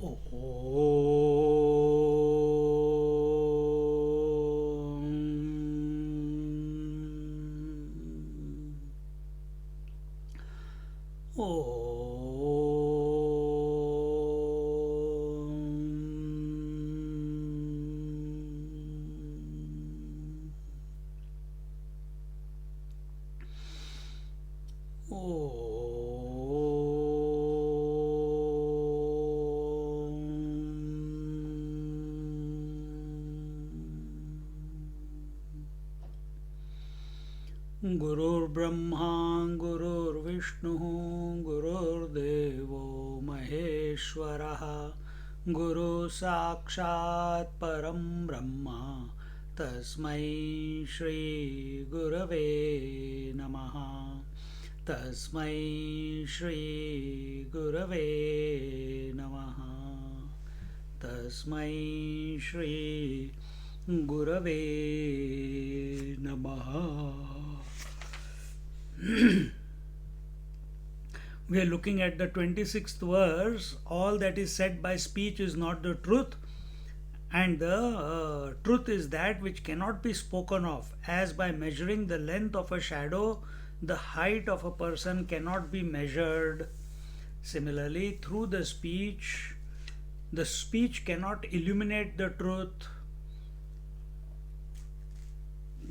Om. गुरुर्ब्रह्मा गुरुर्विष्णुः गुरुर्देवो महेश्वरः गुरु साक्षात् परं ब्रह्म तस्मै श्री गुरवे नमः तस्मै श्री गुरवे नमः तस्मै श्री गुरवे नमः. We are looking at the 26th verse. All that is said by speech is not the truth, and the truth is that which cannot be spoken of, as by measuring the length of a shadow, the height of a person cannot be measured. Similarly, through the speech cannot illuminate the truth.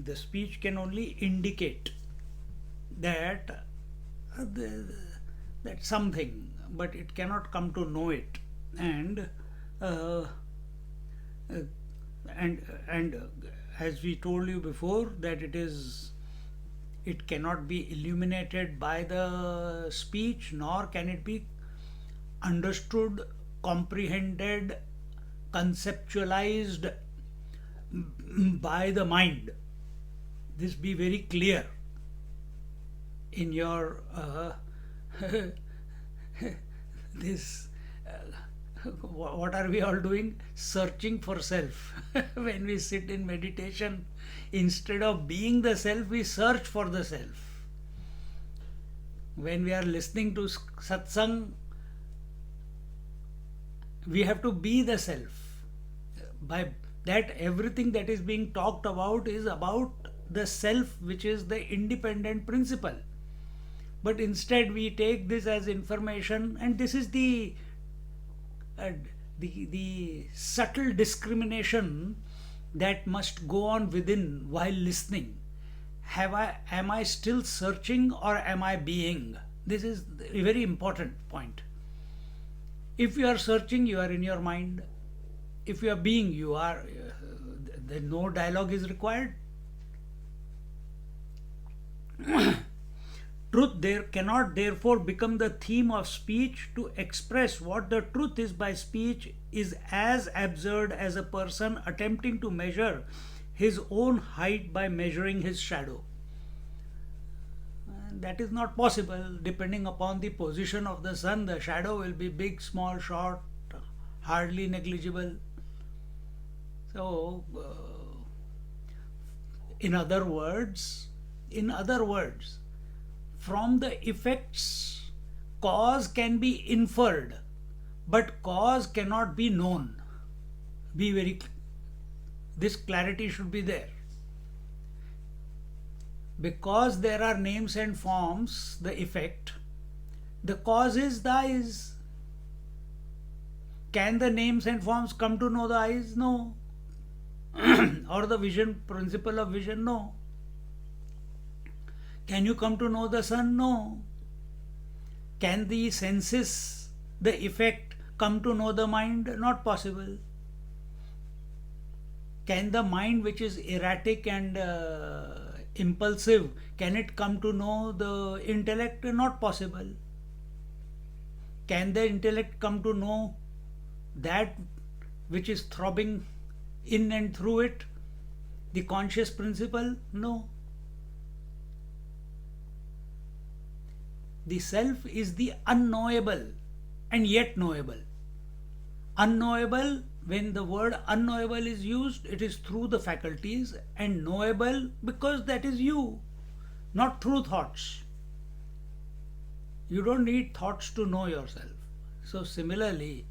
The speech can only indicate that that something, but it cannot come to know it. And uh, and as we told you before, that it cannot be illuminated by the speech, nor can it be understood, comprehended, conceptualized by the mind. This be very clear in your this what are we all doing? Searching for self. When we sit in meditation, instead of being the self, we search for the self. When we are listening to satsang, we have to be the self. By that, everything that is being talked about is about the self, which is the independent principle. But instead we take this as information, and this is the subtle discrimination that must go on within while listening. Am I still searching, or am I being? This is a very important point. If you are searching, you are in your mind. If you are being, you are then no dialogue is required. Truth there cannot therefore become the theme of speech. To express what the truth is by speech is as absurd as a person attempting to measure his own height by measuring his shadow. And that is not possible. Depending upon the position of the sun, the shadow will be big, small, short, hardly negligible. So, in other words, from the effects, cause can be inferred, but cause cannot be known. This clarity should be there. Because there are names and forms, the effect, the cause is the eyes. Can the names and forms come to know the eyes? No. Or the vision, principle of vision? No. Can you come to know the sun? No. Can the senses, the effect, come to know the mind? Not possible. Can the mind, which is erratic and impulsive, can it come to know the intellect? Not possible. Can the intellect come to know that which is throbbing in and through it, the conscious principle? No. The self is the unknowable and yet knowable. Unknowable, when the word unknowable is used, it is through the faculties, and knowable because that is you, not through thoughts. You don't need thoughts to know yourself. So, similarly,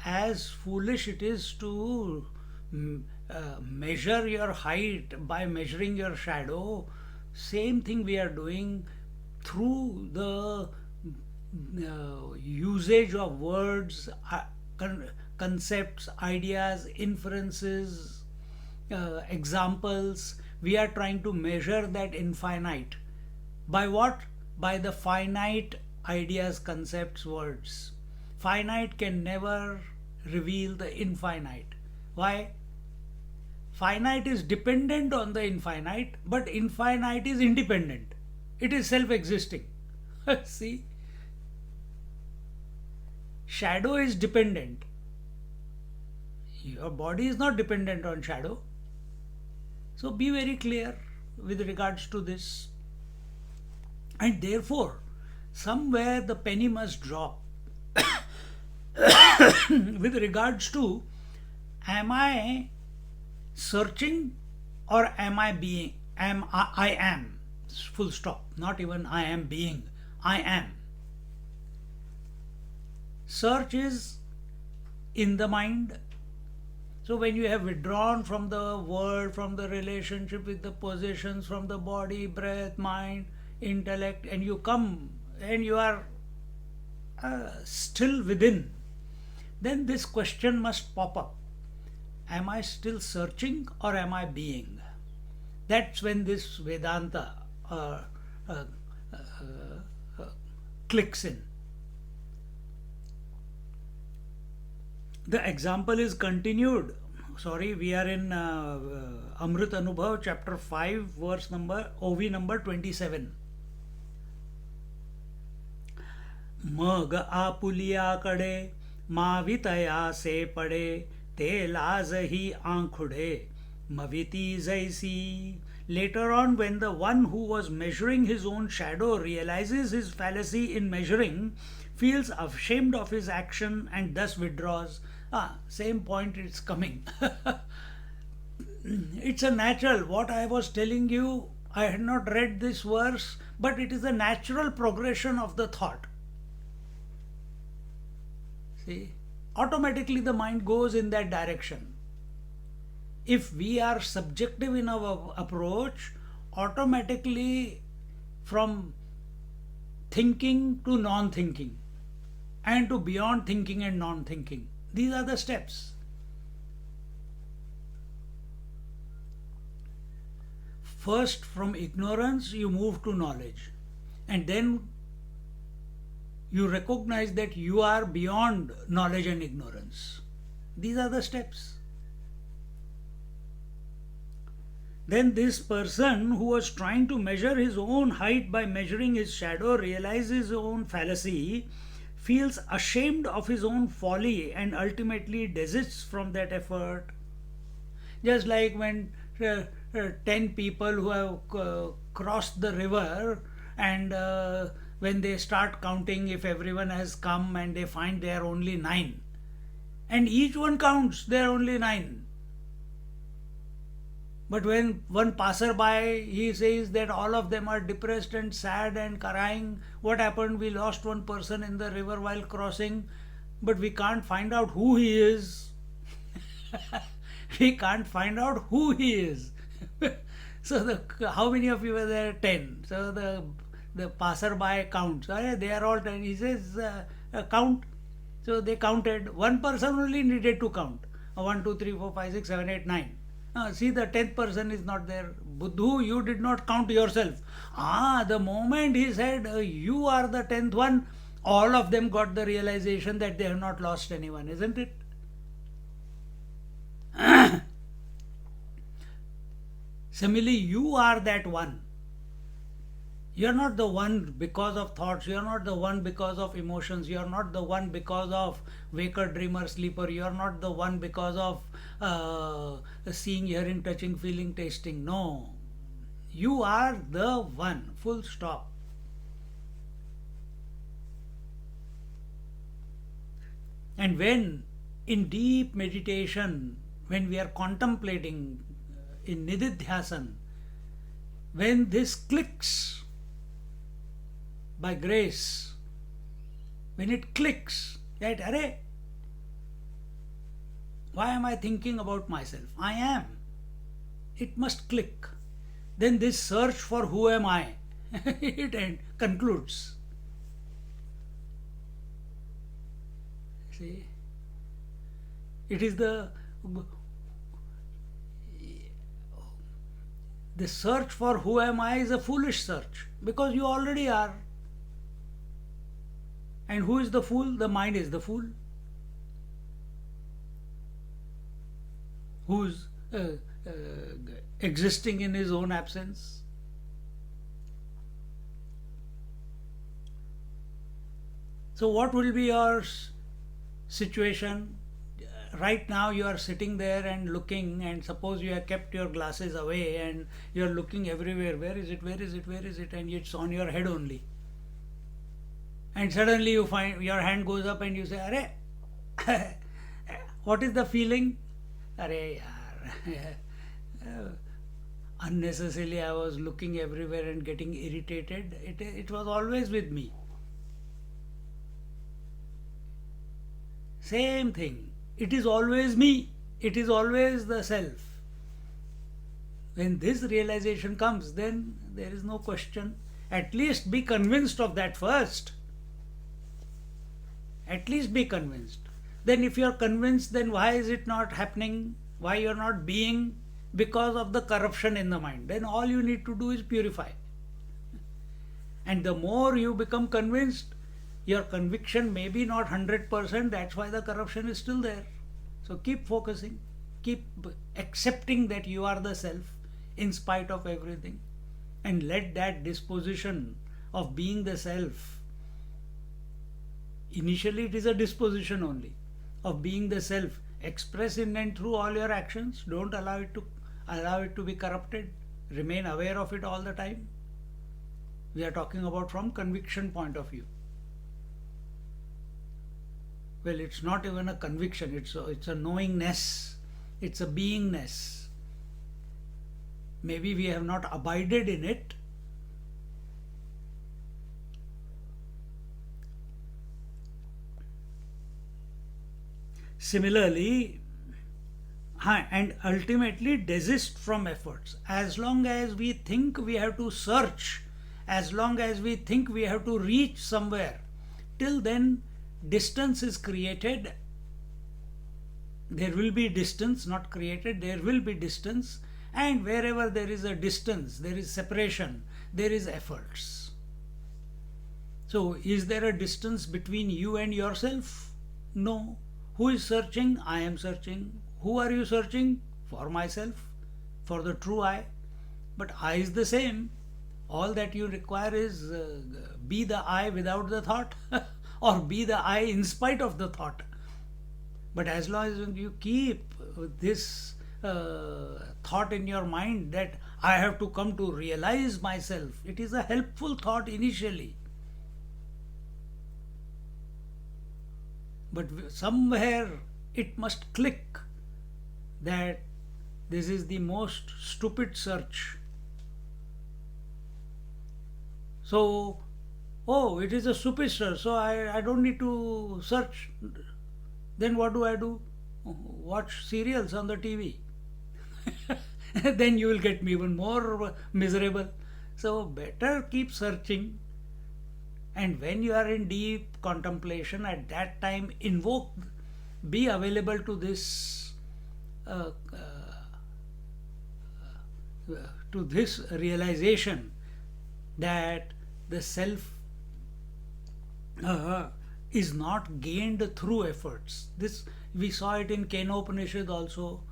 as foolish it is to measure your height by measuring your shadow, same thing we are doing through the usage of words, concepts, ideas, inferences, examples. We are trying to measure that infinite. By what? By the finite ideas, concepts, words. Finite can never reveal the infinite. Why? Finite is dependent on the infinite, but infinite is independent. It is self existing. See? Shadow is dependent. Your body is not dependent on shadow. So be very clear with regards to this. And therefore, somewhere the penny must drop with regards to, am I searching or am I being? I am. Full stop. Not even I am being. I am. Search is in the mind. So when you have withdrawn from the world, from the relationship with the possessions, from the body, breath, mind, intellect, and you come and you are still within, then this question must pop up. Am I still searching or am I being? That's when this Vedanta clicks in. The example is continued. Sorry, we are in Amrit Anubhav, chapter 5, verse number, OV number 27. मग आपुलियाकडे मावितया से पडे ते लाज ही आंखुडे मविती जैसी. Later on, when the one who was measuring his own shadow realizes his fallacy in measuring, feels ashamed of his action and thus withdraws. Same point it's coming. It's a natural, what I was telling you, I had not read this verse, but it is a natural progression of the thought. See, automatically the mind goes in that direction. If we are subjective in our approach, automatically from thinking to non-thinking and to beyond thinking and non-thinking. These are the steps. First, from ignorance, you move to knowledge. And then you recognize that you are beyond knowledge and ignorance. These are the steps. Then this person who was trying to measure his own height by measuring his shadow realizes his own fallacy, feels ashamed of his own folly, and ultimately desists from that effort. Just like when 10 people who have crossed the river, and when they start counting, if everyone has come and they find there are only 9, and each one counts there are only 9. But when one passerby, he says that all of them are depressed and sad and crying. What happened? We lost one person in the river while crossing, but we can't find out who he is. We can't find out who he is. So how many of you were there? 10. So the passerby counts. They are all 10. He says, count. So they counted. One person only needed to count. 1, 2, 3, 4, 5, 6, 7, 8, 9. See, the 10th person is not there. Buddhu, you did not count yourself. The moment he said, you are the 10th one, all of them got the realization that they have not lost anyone, isn't it? Similarly, you are that one. You are not the one because of thoughts. You are not the one because of emotions. You are not the one because of waker, dreamer, sleeper. You are not the one because of seeing, hearing, touching, feeling, tasting. No. You are the one. Full stop. And when in deep meditation, when we are contemplating in Nididhyasan, when this clicks, by grace, when it clicks, that, Why am I thinking about myself? I am. It must click. Then this search for who am I, it concludes. See, it is the search for who am I is a foolish search because you already are. And who is the fool? The mind is the fool. Who's existing in his own absence. So, what will be your situation? Right now, you are sitting there and looking, and suppose you have kept your glasses away and you are looking everywhere. Where is it? Where is it? Where is it? And it's on your head only. And suddenly you find your hand goes up and you say, Arey, what is the feeling? Arey, yaar. Unnecessarily I was looking everywhere and getting irritated. It was always with me. Same thing. It is always me. It is always the self. When this realization comes, then there is no question. At least be convinced of that first. At least be convinced. Then if you are convinced, then why is it not happening? Why you are not being? Because of the corruption in the mind. Then all you need to do is purify. And the more you become convinced, your conviction may be not 100%, that's why the corruption is still there. So keep focusing, keep accepting that you are the self in spite of everything, and let that disposition of being the self, initially it is a disposition only, of being the self, express in and through all your actions. Don't allow it to be corrupted. Remain aware of it all the time. We are talking about from conviction point of view. Well, it's not even a conviction, it's a knowingness, it's a beingness. Maybe we have not abided in it. Similarly, and ultimately desist from efforts. As long as we think we have to search, as long as we think we have to reach somewhere, till then distance is created. There will be distance, not created, there will be distance, and wherever there is a distance, there is separation, there is efforts. So, is there a distance between you and yourself? No. Who is searching? I am searching. Who are you searching? For myself, for the true I. But I is the same. All that you require is be the I without the thought. Or be the I in spite of the thought. But as long as you keep this thought in your mind that I have to come to realize myself, it is a helpful thought initially. But somewhere it must click that this is the most stupid search. So, oh, it is a stupid search, so I don't need to search. Then what do? Watch serials on the TV. Then you will get me even more miserable. So better keep searching. And when you are in deep contemplation, at that time invoke, be available to this realization that the self is not gained through efforts. This we saw it in Kenopanishad also.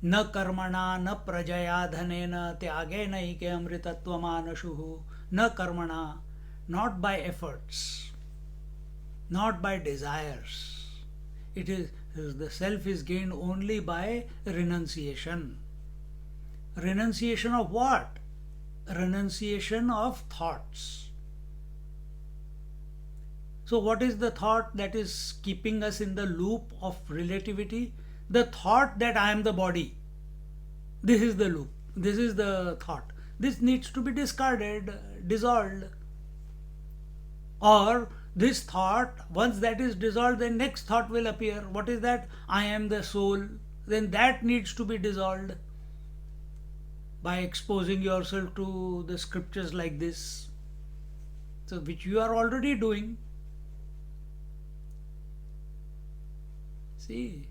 Na karmana na prajaya dhanena tyagena ike amritatvamanashuhu. Na karmana, not by efforts, not by desires. It is the self is gained only by renunciation. Renunciation of what? Renunciation of thoughts. So, what is the thought that is keeping us in the loop of relativity? The thought that I am the body. This is the loop. This is the thought. This needs to be discarded, dissolved. Or this thought, once that is dissolved, then next thought will appear. What is that? I am the soul. Then that needs to be dissolved by exposing yourself to the scriptures like this. So, which you are already doing. See,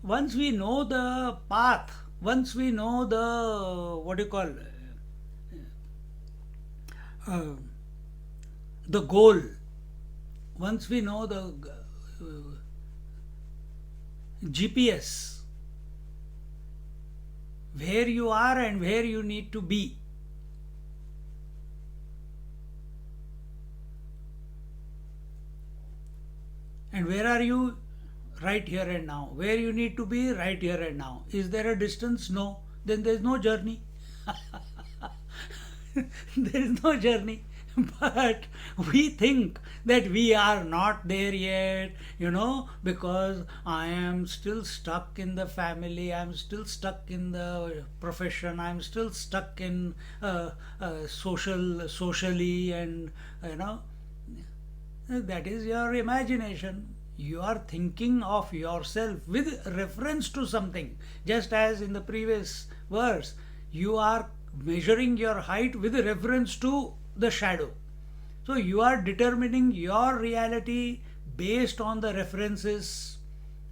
once we know the path, once we know the, what do you call, uh, the goal, once we know the GPS, where you are and where you need to be, and where are you? Right here and now. Where you need to be? Right here and now. Is there a distance? No. Then there is no journey. There is no journey. But we think that we are not there yet, because I am still stuck in the family, I am still stuck in the profession, I am still stuck in socially, and that is your imagination. You are thinking of yourself with reference to something. Just as in the previous verse, you are measuring your height with reference to the shadow. So you are determining your reality based on the references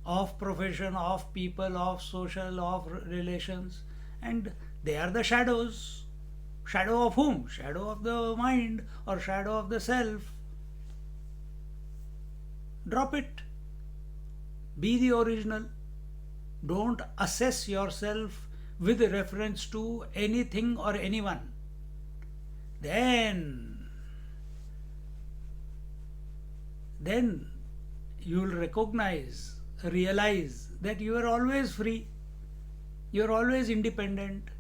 of profession, of people, of social, of relations, and they are the shadows. Shadow of whom? Shadow of the mind or shadow of the self. Drop it. Be the original. Don't assess yourself with reference to anything or anyone. Then you will realize that you are always free, you are always independent,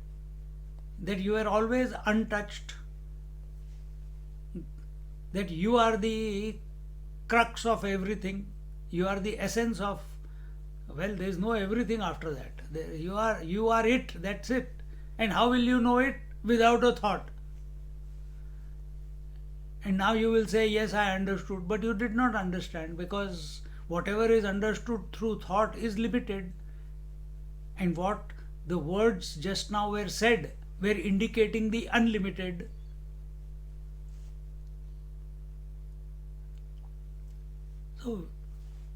that you are always untouched, that you are the crux of everything, you are the essence of, well, there is no everything after that. You are it, that's it. And how will you know it? Without a thought. And now you will say, yes, I understood, but you did not understand, because whatever is understood through thought is limited. And what the words just now were said were indicating the unlimited. So,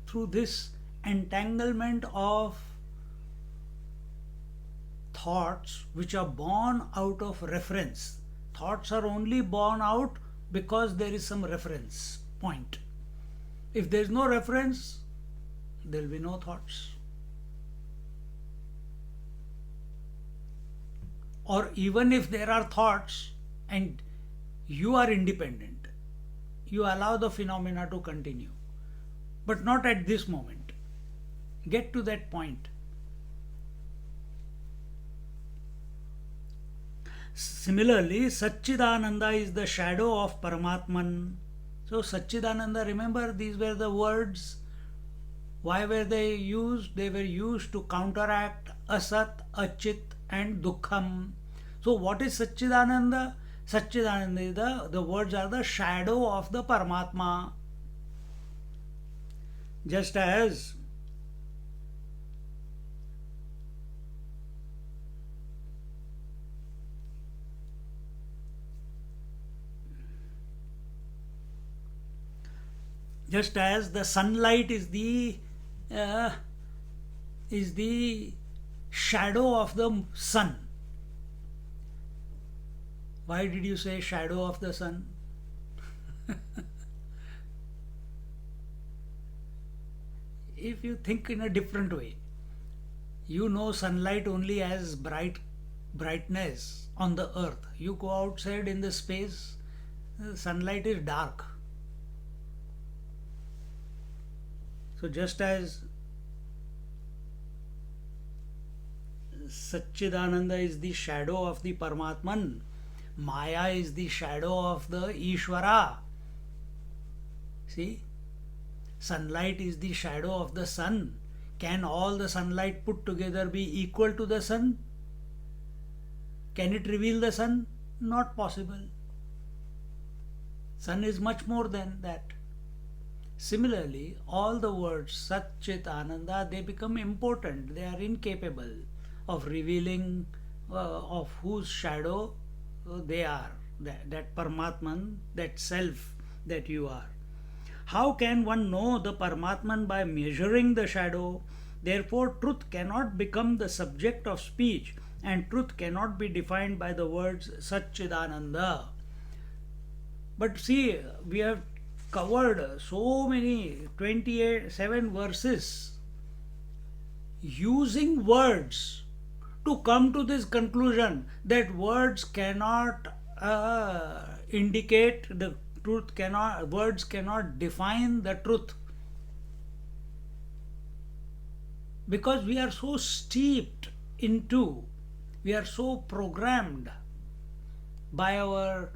through this entanglement of thoughts which are born out of reference, thoughts are only born out because there is some reference point. If there is no reference, there will be no thoughts. Or even if there are thoughts and you are independent, you allow the phenomena to continue. But not at this moment. Get to that point. Similarly, Satchidananda is the shadow of Paramatman. So Satchidananda, remember, these were the words. Why were they used? They were used to counteract Asat, Achit and Dukkham. So what is Satchidananda? Satchidananda is the words are the shadow of the Paramatma. Just as the sunlight is the shadow of the sun. Why did you say shadow of the sun? If you think in a different way, you know sunlight only as brightness on the earth. You go outside in the space, the sunlight is dark. So just as Satchidananda is the shadow of the Paramatman, Maya is the shadow of the Ishvara. See? Sunlight is the shadow of the sun. Can all the sunlight put together be equal to the sun? Can it reveal the sun? Not possible. Sun is much more than that. Similarly, all the words Sat Chit Ananda, they become impotent. They are incapable of revealing of whose shadow they are. That Paramatman, that self that you are. How can one know the Paramatman by measuring the shadow? Therefore, truth cannot become the subject of speech, and truth cannot be defined by the words Satchidananda. But see, we have covered so many 28 7 verses using words to come to this conclusion that words cannot indicate the truth, cannot words cannot define the truth, because we are so steeped into, we are so programmed by our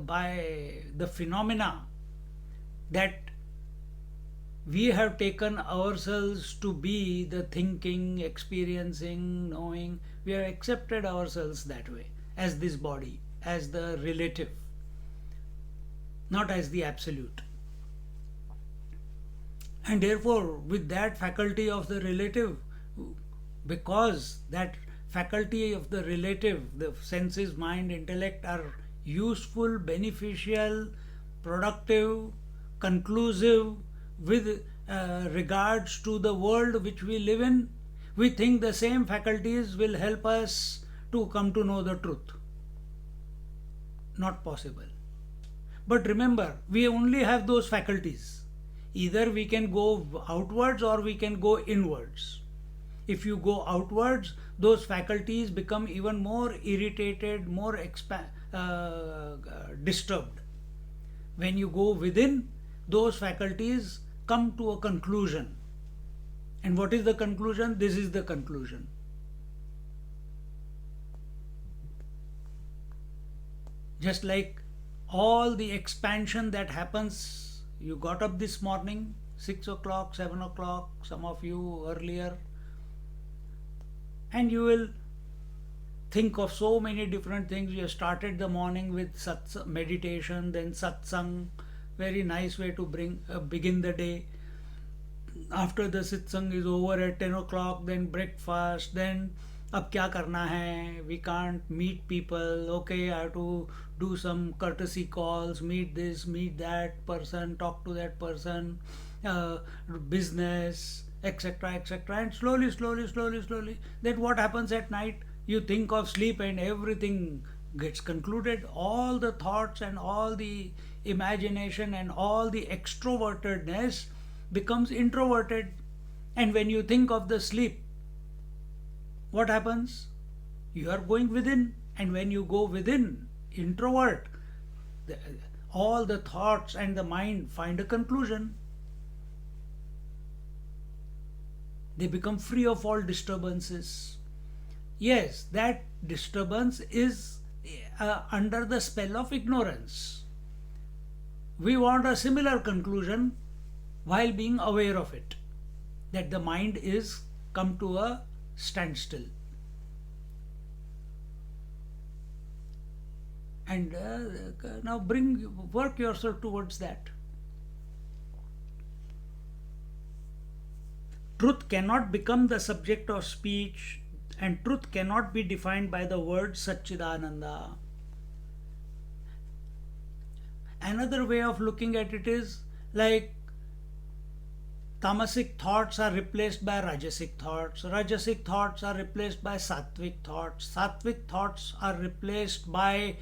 by the phenomena that we have taken ourselves to be the thinking, experiencing, knowing. We have accepted ourselves that way, as this body, as the relative, not as the absolute. And therefore, with that faculty of the relative, because that faculty of the relative, the senses, mind, intellect are useful, beneficial, productive, conclusive with regards to the world which we live in, we think the same faculties will help us to come to know the truth. Not possible. But remember, we only have those faculties. Either we can go outwards or we can go inwards. If you go outwards, those faculties become even more irritated, more disturbed. When you go within, those faculties come to a conclusion. And what is the conclusion? This is the conclusion. Just like all the expansion that happens, you got up this morning, 6 o'clock, 7 o'clock, some of you earlier, and you will think of so many different things. You have started the morning with meditation, then satsang, very nice way to begin the day. After the satsang is over at 10 o'clock, then breakfast, then अब क्या करना है, we can't meet people, okay, I have to do some courtesy calls, meet this, meet that person, talk to that person, business, etc., etc. And slowly, then what happens at night? You think of sleep and everything gets concluded. All the thoughts and all the imagination and all the extrovertedness becomes introverted. And when you think of the sleep, what happens? You are going within, and when you go within, introvert, all the thoughts and the mind find a conclusion. They become free of all disturbances. Yes, that disturbance is under the spell of ignorance. We want a similar conclusion while being aware of it, that the mind is come to a standstill. And now work yourself towards that. Truth cannot become the subject of speech, and truth cannot be defined by the word Satchidananda. Another way of looking at it is like tamasic thoughts are replaced by rajasic thoughts, rajasic thoughts are replaced by sattvic thoughts, sattvic thoughts are replaced by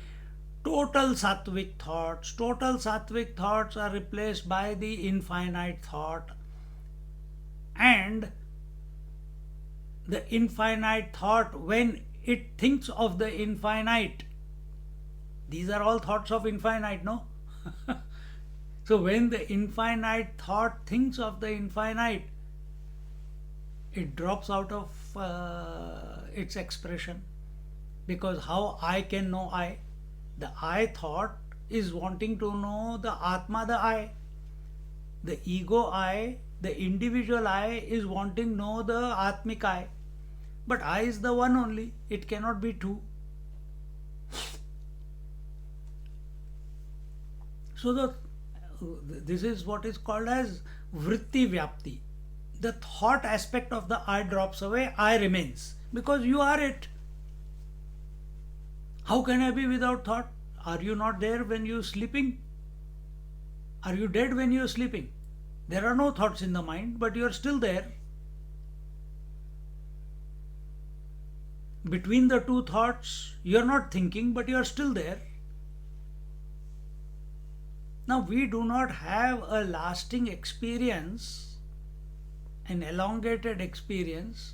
total sattvic thoughts are replaced by the infinite thought, and the infinite thought, when it thinks of the infinite, these are all thoughts of infinite, no? So when the infinite thought thinks of the infinite, it drops out of its expression. Because how I can know I? The I thought is wanting to know the Atma, the I. The ego I, the individual I, is wanting to know the Atmic I. But I is the one only, it cannot be two. So the this is what is called as vritti vyapti. The thought aspect of the I drops away, I remains, because you are it. How can I be without thought? Are you not there when you're sleeping? Are you dead when you're sleeping? There are no thoughts in the mind, but you're still there. Between the two thoughts, you're not thinking, but you're still there. Now, we do not have a lasting experience, an elongated experience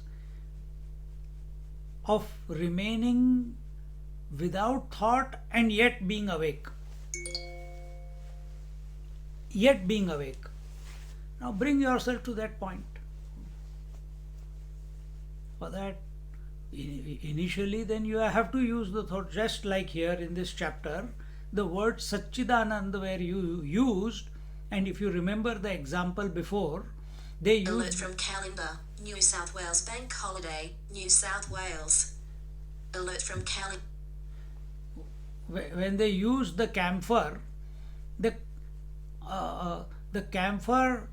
of remaining without thought and yet being awake. Yet being awake. Now, bring yourself to that point. For that, initially, then you have to use the thought, just like here in this chapter, the word Satchidanand were used, and if you remember the example before, they used. Alert from calendar, New South Wales Bank Holiday, New South Wales. Alert from calendar. When they used the camphor, the camphor,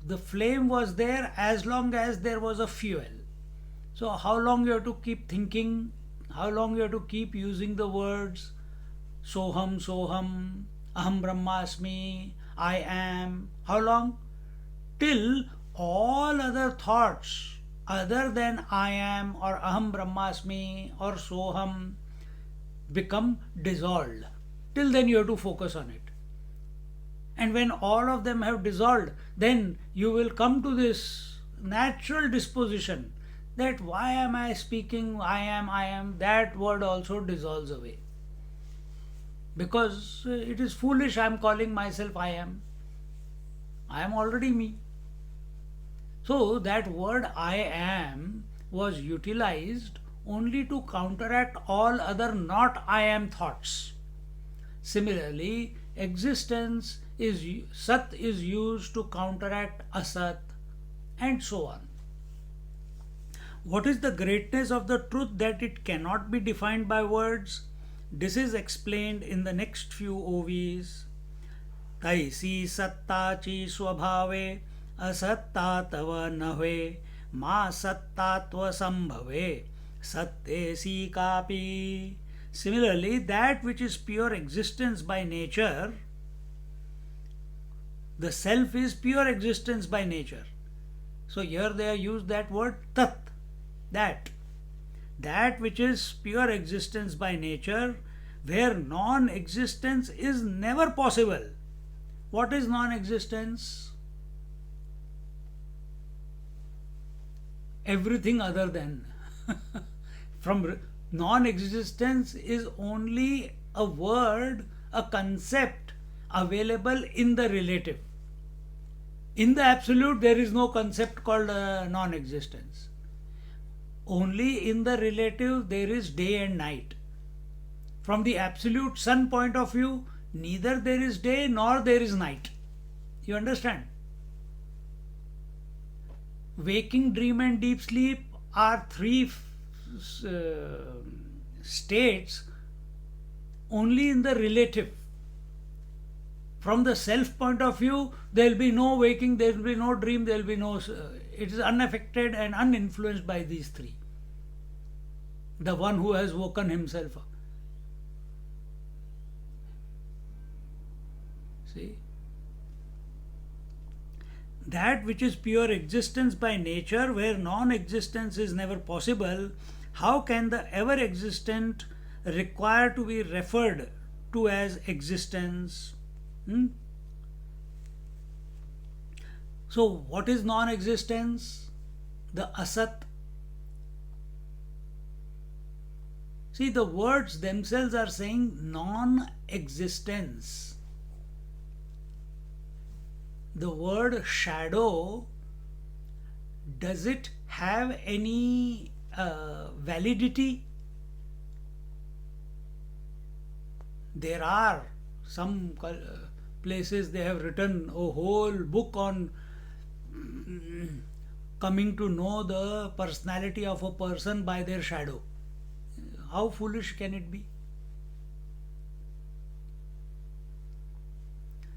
the flame was there as long as there was a fuel. So how long you have to keep thinking, how long you have to keep using the words soham, soham, aham brahmasmi, I am. How long? Till all other thoughts other than I am or aham brahmasmi or soham become dissolved. Till then you have to focus on it. And when all of them have dissolved, then you will come to this natural disposition that why am I speaking I am, that word also dissolves away. Because it is foolish, I am calling myself I am. I am already me. So that word I am was utilized only to counteract all other not I am thoughts. Similarly, existence is Sat is used to counteract Asat, and so on. What is the greatness of the truth that it cannot be defined by words? This is explained in the next few OVs. Taisi satta chi swabhave asatta tava nahve ma sattatva sambhave sattesi kapi. Similarly, that which is pure existence by nature, the self is pure existence by nature. So here they have used that word tat, that which is pure existence by nature, where non-existence is never possible. What is non-existence? Everything other than. From non-existence is only a word, a concept available in the relative. In the absolute, there is no concept called non-existence. Only in the relative, there is day and night. From the absolute sun point of view, neither there is day nor there is night. You understand? Waking, dream and deep sleep are three states only in the relative. From the self point of view, there will be no waking, there will be no dream, there will be no. It is unaffected and uninfluenced by these three. The one who has woken himself up. See? That which is pure existence by nature, where non-existence is never possible, how can the ever-existent require to be referred to as existence? So, what is non-existence? The asat. See, the words themselves are saying non-existence. The word shadow, does it have any validity? There are some places they have written a whole book on coming to know the personality of a person by their shadow. How foolish can it be?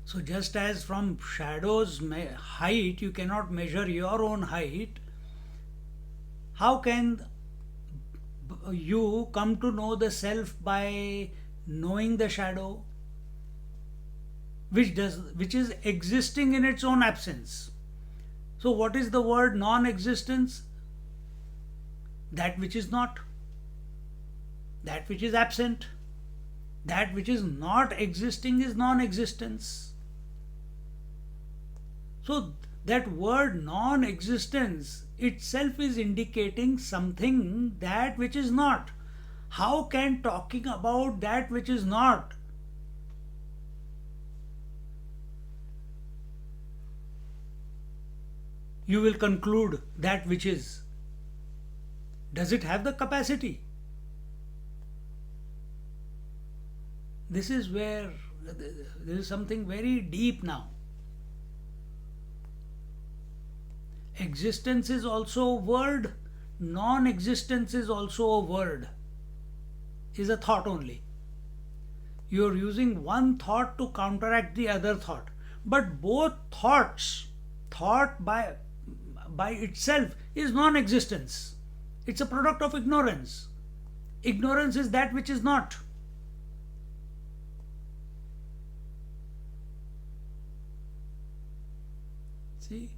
So, just as from shadows height you cannot measure your own height, how can you come to know the self by knowing the shadow, which is existing in its own absence? So, what is the word non existence? That which is not, that which is absent, that which is not existing is non existence. So, that word non existence itself is indicating something that which is not. How can talking about that which is not you will conclude that which is? Does it have the capacity? This is where there is something very deep now. Existence is also a word, non existence is also a word, is a thought only. You are using one thought to counteract the other thought, but both thoughts, thought by itself is non existence. It's a product of ignorance. Ignorance is that which is not. See?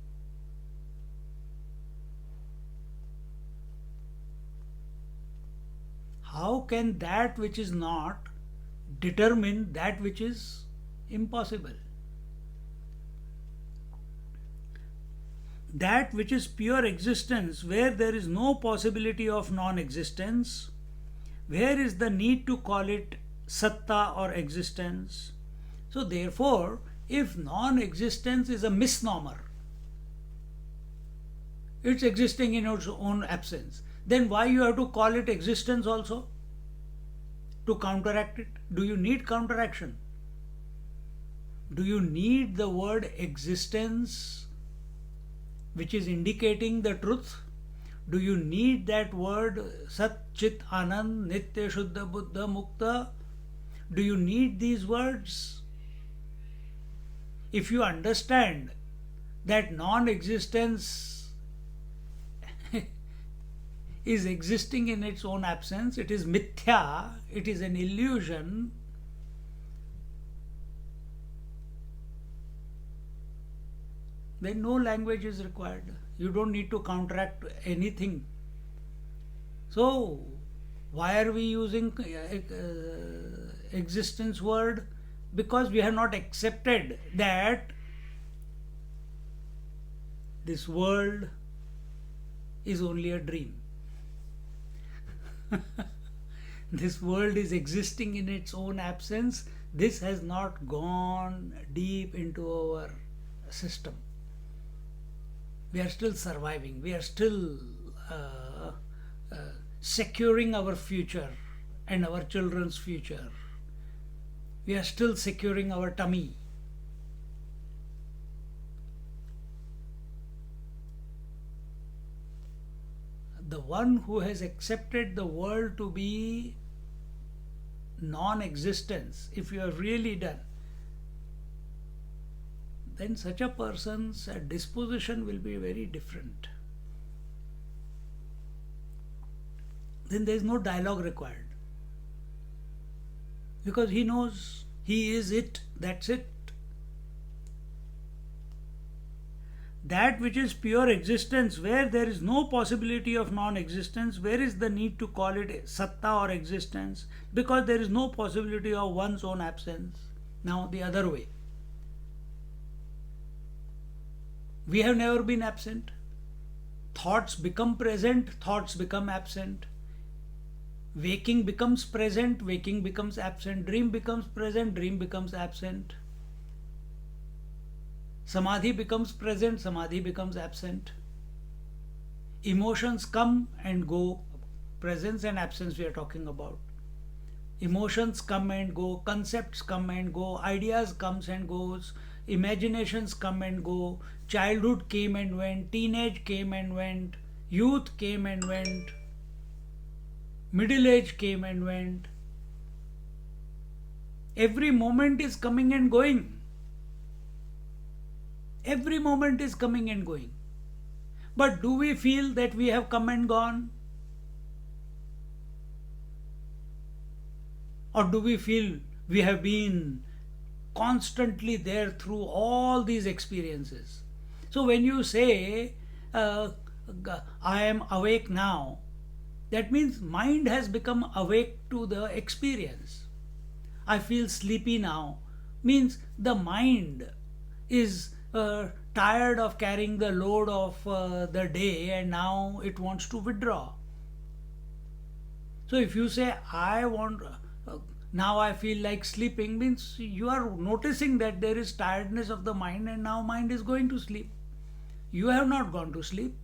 How can that which is not determine that which is impossible? That which is pure existence, where there is no possibility of non existence, where is the need to call it satta or existence? So, therefore, if non existence is a misnomer, it's existing in its own absence, then why you have to call it existence also? To counteract it? Do you need counteraction? Do you need the word existence, which is indicating the truth? Do you need that word Sat Chit Anand Nitya Shuddha Buddha Mukta? Do you need these words? If you understand that non existence is existing in its own absence, it is mithya, it is an illusion, then no language is required. You don't need to counteract anything. So, why are we using existence word? Because we have not accepted that this world is only a dream. This world is existing in its own absence. This has not gone deep into our system. We are still surviving. We are still securing our future and our children's future. We are still securing our tummy. The one who has accepted the world to be non-existence, if you have really done, then such a person's disposition will be very different. Then there is no dialogue required. Because he knows he is it, that's it. That which is pure existence, where there is no possibility of non-existence, where is the need to call it satta or existence? Because there is no possibility of one's own absence. Now the other way. We have never been absent. Thoughts become present, thoughts become absent. Waking becomes present, waking becomes absent. Dream becomes present, dream becomes absent. Samadhi becomes present, samadhi becomes absent. Emotions come and go. Presence and absence we are talking about. Emotions come and go, concepts come and go, ideas comes and goes, imaginations come and go, childhood came and went, teenage came and went, youth came and went, middle age came and went. Every moment is coming and going. Every moment is coming and going. But do we feel that we have come and gone? Or do we feel we have been constantly there through all these experiences? So when you say, uh, I am awake now, that means mind has become awake to the experience. I feel sleepy now means the mind is tired of carrying the load of the day and now it wants to withdraw. So if you say, I want, now I feel like sleeping, means you are noticing that there is tiredness of the mind and now mind is going to sleep. You have not gone to sleep.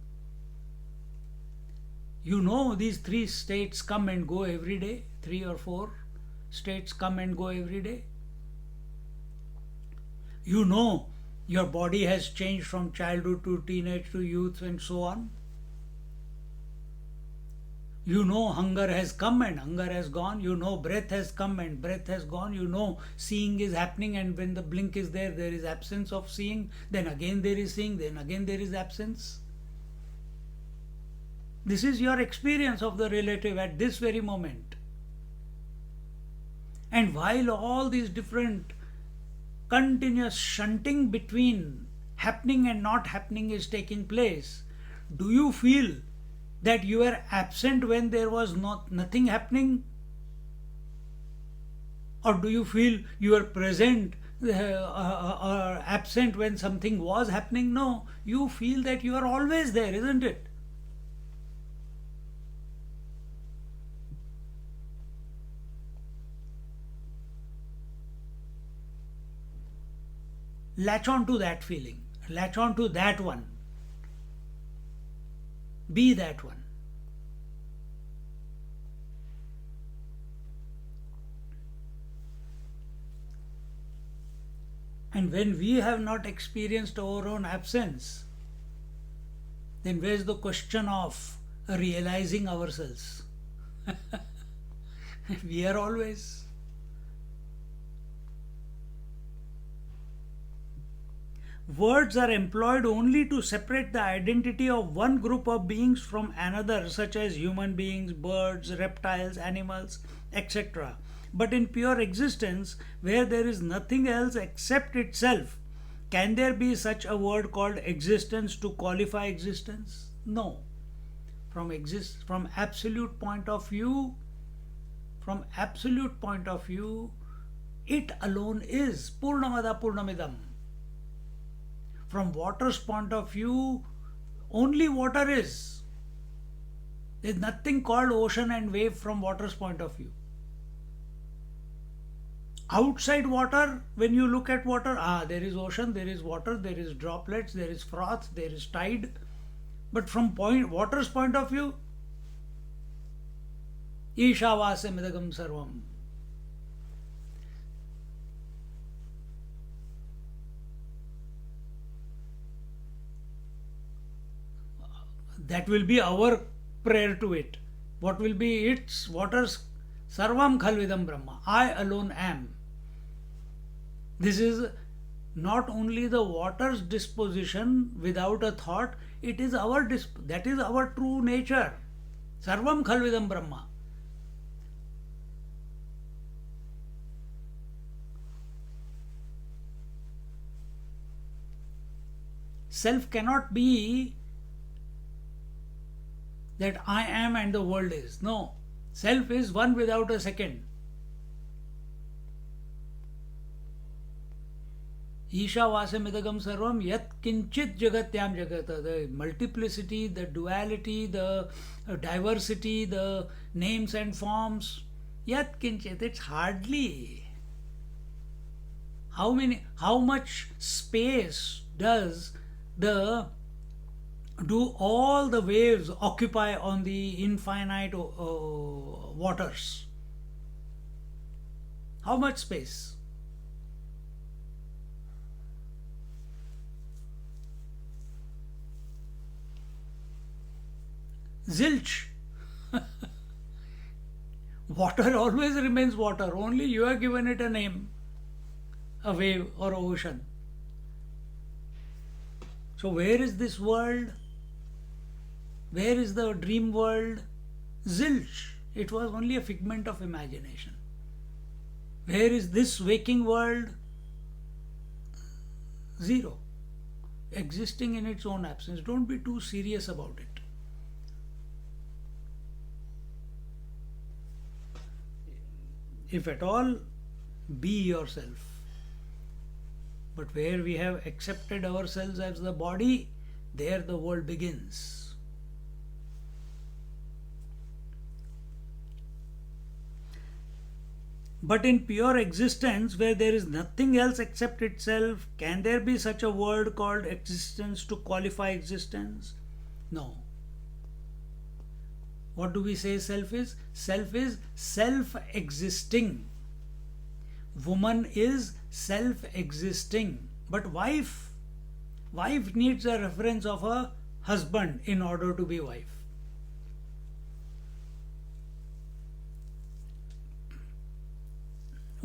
You know these three states come and go every day, 3 or 4 states come and go every day. You know your body has changed from childhood to teenage to youth and so on. You know hunger has come and hunger has gone. You know breath has come and breath has gone. You know seeing is happening, and when the blink is there, there is absence of seeing. Then again there is seeing, then again there is absence. This is your experience of the relative at this very moment. And while all these different continuous shunting between happening and not happening is taking place, do you feel that you were absent when there was nothing happening? Or do you feel you were present or absent when something was happening? No, you feel that you are always there, isn't it? Latch on to that feeling, latch on to that one, be that one. And when we have not experienced our own absence, then where's the question of realizing ourselves? We are always. Words are employed only to separate the identity of one group of beings from another, such as human beings, birds, reptiles, animals, etc. But in pure existence, where there is nothing else except itself, can there be such a word called existence to qualify existence? No. From absolute point of view, it alone is Purnamada Purnamidam. From water's point of view, only water is. There is nothing called ocean and wave from water's point of view. Outside water, when you look at water, there is ocean, there is water, there is droplets, there is froth, there is tide. But from water's point of view, Ishavasya Midagam Sarvam. That will be our prayer to it. What will be its waters? Sarvam Khalvidam Brahma. I alone am. This is not only the water's disposition without a thought, it is that is our true nature. Sarvam Khalvidam Brahma. Self cannot be that I am and the world is. No. Self is one without a second. Ishavasya Midagam Sarvam Yat Kinchit Jagatyam Jagata. The multiplicity, the duality, the diversity, the names and forms. Yat Kinchit. It's hardly. How much space do all the waves occupy on the infinite waters? How much space? Zilch. Water always remains water, only you have given it a name, a wave or ocean. So, where is this world? Where is the dream world? Zilch. It was only a figment of imagination. Where is this waking world? Zero. Existing in its own absence. Don't be too serious about it. If at all, be yourself. But where we have accepted ourselves as the body, there the world begins. But in pure existence, where there is nothing else except itself, can there be such a word called existence to qualify existence? No. What do we say self is? Self is self-existing. Woman is self-existing. But wife needs a reference of a husband in order to be wife.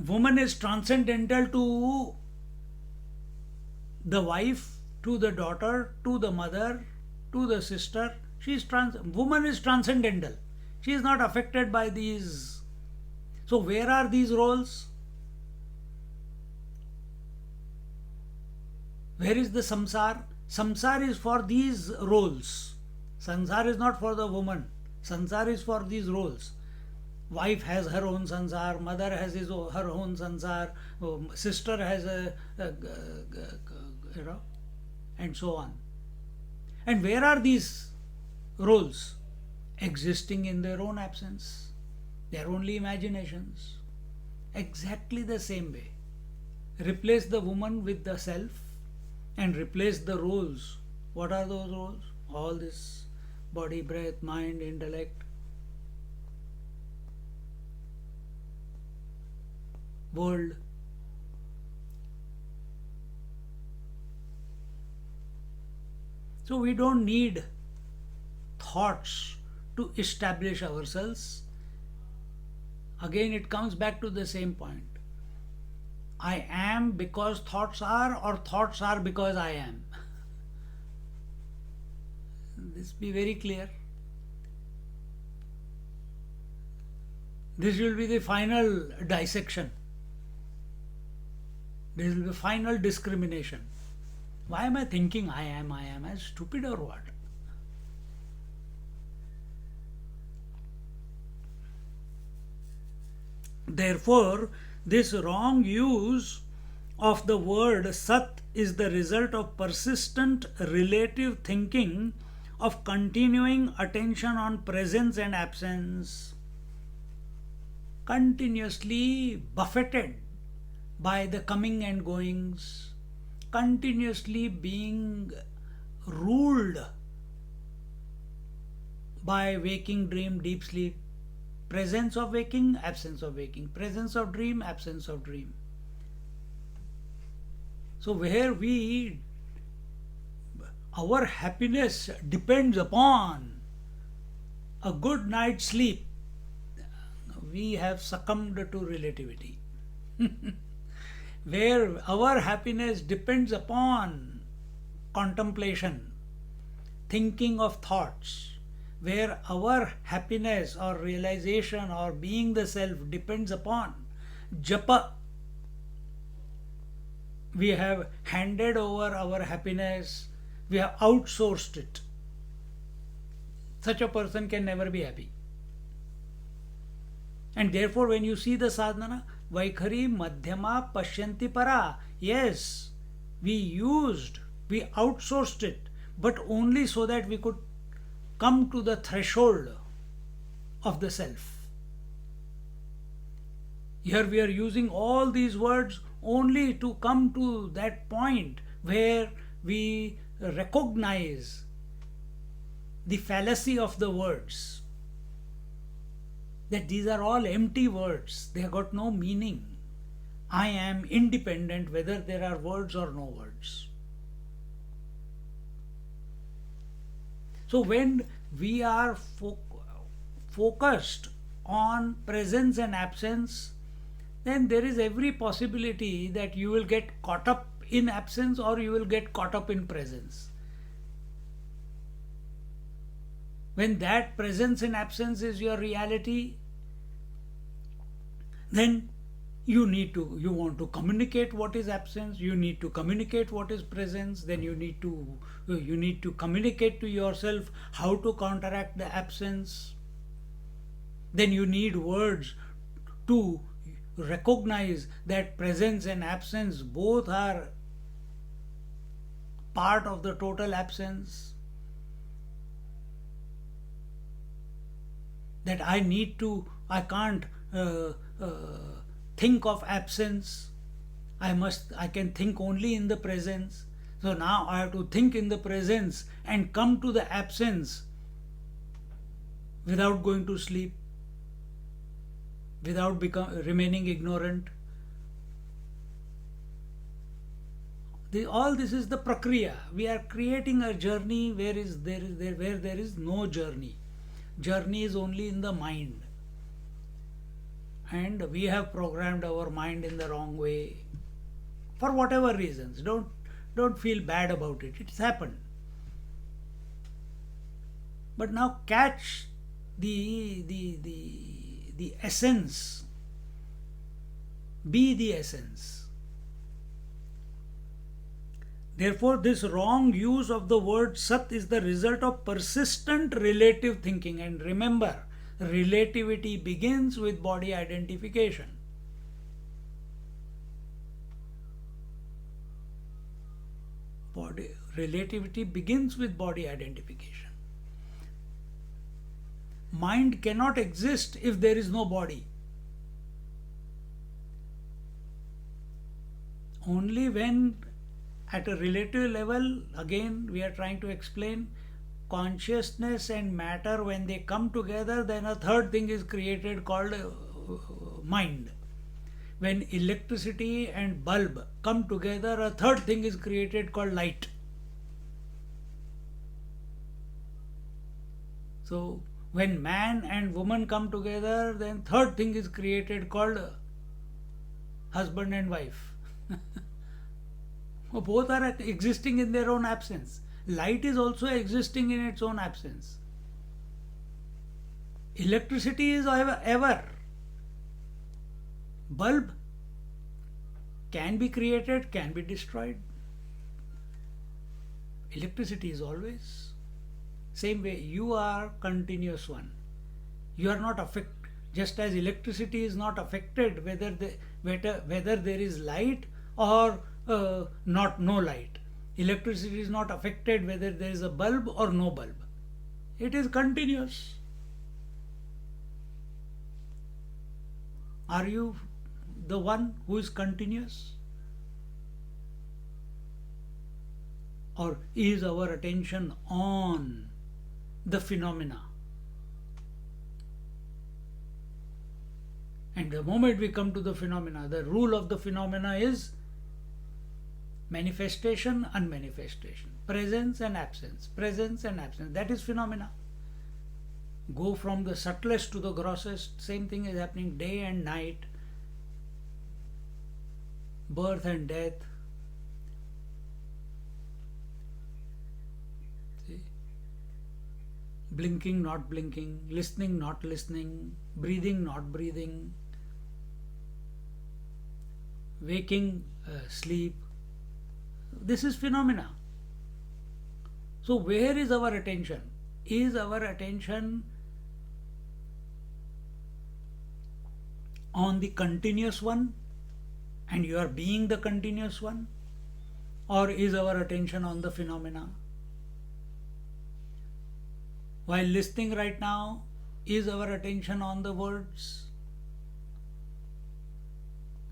Woman is transcendental to the wife, to the daughter, to the mother, to the sister. Woman is transcendental. She is not affected by these. So where are these roles? Where is the samsar? Samsar is for these roles. Sansar is not for the woman. Sansar is for these roles. Wife has her own sansar, mother has her own sansar, sister has and so on. And where are these roles? Existing in their own absence. They are only imaginations. Exactly the same way. Replace the woman with the self and replace the roles. What are those roles? All this body, breath, mind, intellect, world. So we don't need thoughts to establish ourselves. Again, it comes back to the same point. I am because thoughts are, or thoughts are because I am. This be very clear. This will be the final dissection. This will be final discrimination. Why am I thinking I am? Am I stupid or what? Therefore, this wrong use of the word Sat is the result of persistent relative thinking of continuing attention on presence and absence, continuously buffeted by the coming and goings, continuously being ruled by waking, dream, deep sleep, presence of waking, absence of waking, presence of dream, absence of dream. So where our happiness depends upon a good night's sleep, we have succumbed to relativity. Where our happiness depends upon contemplation, thinking of thoughts, where our happiness or realization or being the self depends upon japa, we have handed over our happiness, we have outsourced it. Such a person can never be happy. And therefore, when you see the sadhana, Vaikhari Madhyama Pashyanti Para, yes, we outsourced it, but only so that we could come to the threshold of the self. Here we are using all these words only to come to that point where we recognize the fallacy of the words, that these are all empty words, they have got no meaning. I am independent whether there are words or no words. So when we are focused on presence and absence, then there is every possibility that you will get caught up in absence or you will get caught up in presence. when that presence and absence is your reality, then you want to communicate what is absence, you need to communicate what is presence, then you need to communicate to yourself how to counteract the absence. Then you need words to recognize that presence and absence both are part of the total absence. That I can't think of absence. I can think only in the presence. So now I have to think in the presence and come to the absence without going to sleep, without remaining ignorant. All this is the prakriya. We are creating a journey where there is no journey. Journey is only in the mind. And we have programmed our mind in the wrong way for whatever reasons. Don't feel bad about it. It's happened. But now catch the essence. Be the essence. Therefore, this wrong use of the word Sat is the result of persistent relative thinking. And remember, relativity begins with body identification. Relativity begins with body identification. Mind cannot exist if there is no body. Only when at a relative level, again we are trying to explain, consciousness and matter, when they come together, then a third thing is created called mind. When electricity and bulb come together, a third thing is created called light. So when man and woman come together, then third thing is created called husband and wife. Both are existing in their own absence. Light is also existing in its own absence. Electricity is ever. Bulb can be created, can be destroyed. Electricity is always. Same way, you are continuous one. You are not affected. Just as electricity is not affected whether there is light or no light. Electricity is not affected whether there is a bulb or no bulb. It is continuous. Are you the one who is continuous? Or is our attention on the phenomena? And the moment we come to the phenomena, the rule of the phenomena is manifestation, unmanifestation, presence and absence, presence and absence. That is phenomena. Go from the subtlest to the grossest, same thing is happening day and night, birth and death. See? Blinking, not blinking, listening, not listening, breathing, not breathing, waking, sleep. This is phenomena. So where is our attention? Is our attention on the continuous one and you are being the continuous one? Or is our attention on the phenomena? While listening right now, is our attention on the words?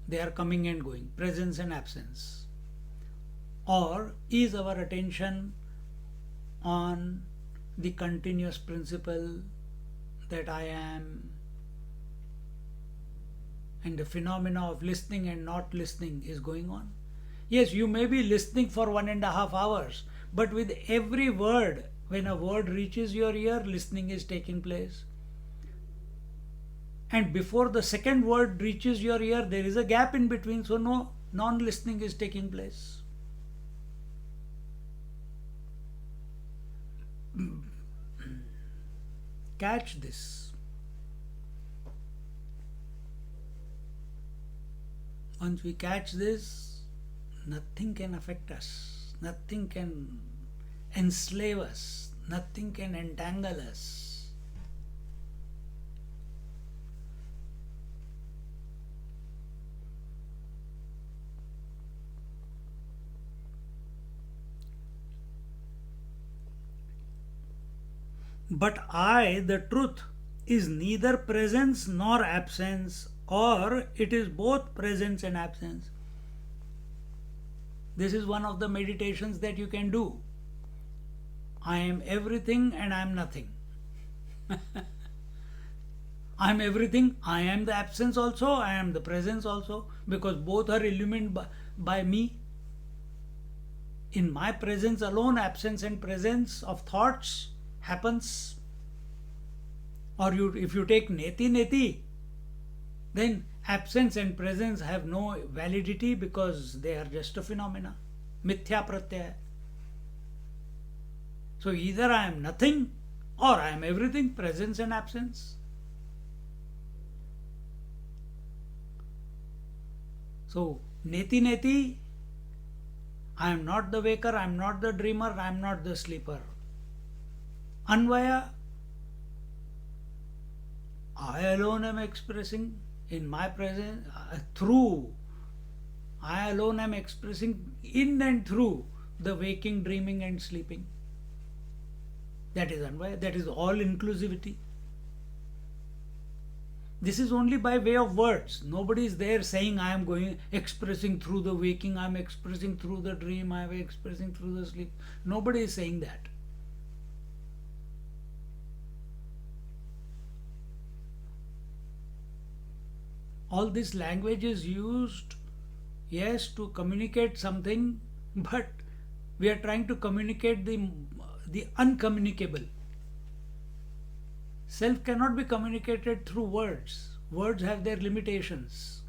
They are coming and going, presence and absence. Or is our attention on the continuous principle that I am, and the phenomena of listening and not listening is going on? Yes, you may be listening for 1.5 hours, but with every word, when a word reaches your ear, listening is taking place. And before the second word reaches your ear, there is a gap in between, so no non-listening is taking place. catch this. Once we catch this, nothing can affect us, nothing can enslave us, nothing can entangle us. But I, the truth, is neither presence nor absence, or it is both presence and absence. This is one of the meditations that you can do. I am everything and I am nothing. I am everything, I am the absence also, I am the presence also, because both are illumined by me. In my presence alone, absence and presence of thoughts happens. Or if you take neti neti, then absence and presence have no validity because they are just a phenomena. Mithya pratyaya. So either I am nothing or I am everything, presence and absence. So neti neti, I am not the waker, I am not the dreamer, I am not the sleeper. Anvaya, I alone am expressing in my presence, through, I alone am expressing in and through the waking, dreaming and sleeping. That is Anvaya, that is all inclusivity. This is only by way of words. Nobody is there saying I am expressing through the waking, I am expressing through the dream, I am expressing through the sleep. Nobody is saying that. All this language is used, yes, to communicate something, but we are trying to communicate the uncommunicable. Self cannot be communicated through words. Words have their limitations.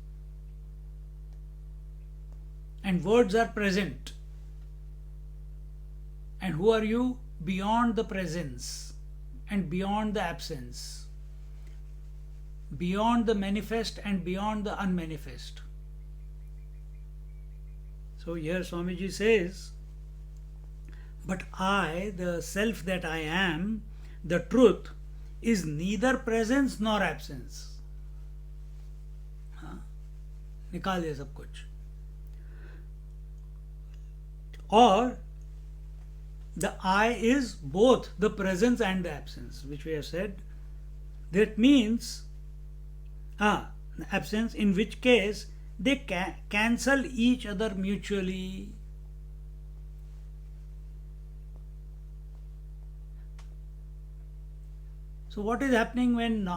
And words are present. And who are you? Beyond the presence and beyond the absence. Beyond the manifest and beyond the unmanifest. So here Swamiji says, but I, the self that I am, the truth, is neither presence nor absence. निकाल दिया सब कुछ. Or the I is both the presence and the absence, which we have said. That means absence, in which case they cancel each other mutually. So what is happening when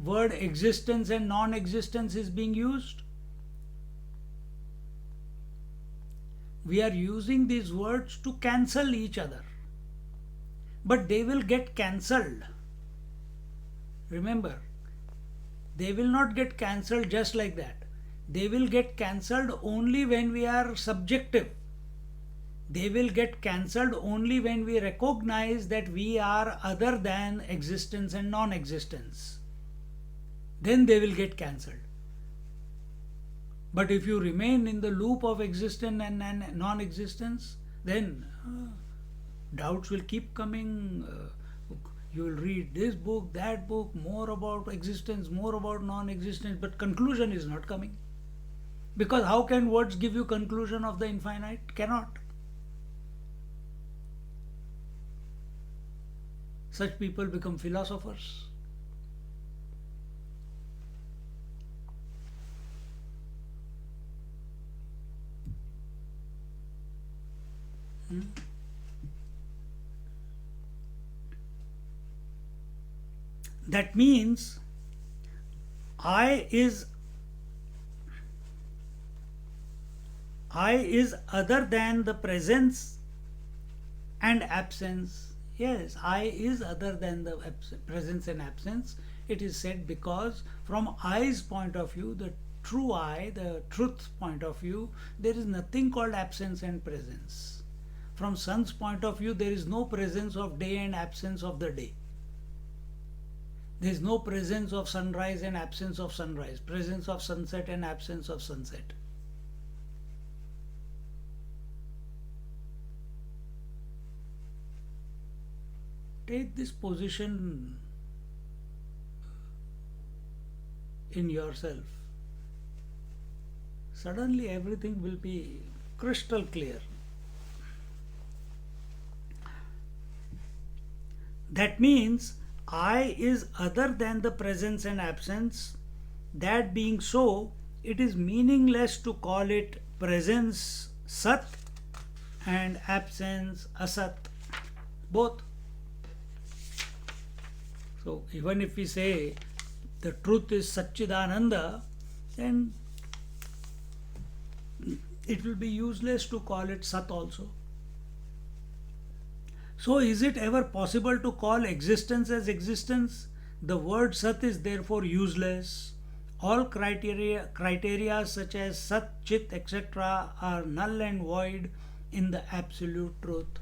word existence and non-existence is being used? We are using these words to cancel each other. But they will get cancelled. Remember, they will not get cancelled just like that. They will get cancelled only when we are subjective. They will get cancelled only when we recognize that we are other than existence and non-existence. Then they will get cancelled. But if you remain in the loop of existence and non-existence, then doubts will keep coming. You will read this book, that book, more about existence, more about non-existence, but conclusion is not coming. Because how can words give you conclusion of the infinite? Cannot. Such people become philosophers. That means I is other than the presence and absence. Yes, I is other than the presence and absence. It is said because from I's point of view, the true I, the truth point of view, there is nothing called absence and presence. From sun's point of view, there is no presence of day and absence of the day. There is no presence of sunrise and absence of sunrise, presence of sunset and absence of sunset. Take this position in yourself. Suddenly everything will be crystal clear. That means I is other than the presence and absence. That being so, it is meaningless to call it presence Sat and absence Asat. Both. So even if we say the truth is Satchidananda, then it will be useless to call it Sat also. So is it ever possible to call existence as existence? The word Sat is therefore useless. All criteria such as Sat, Chit, etc. are null and void in the absolute truth.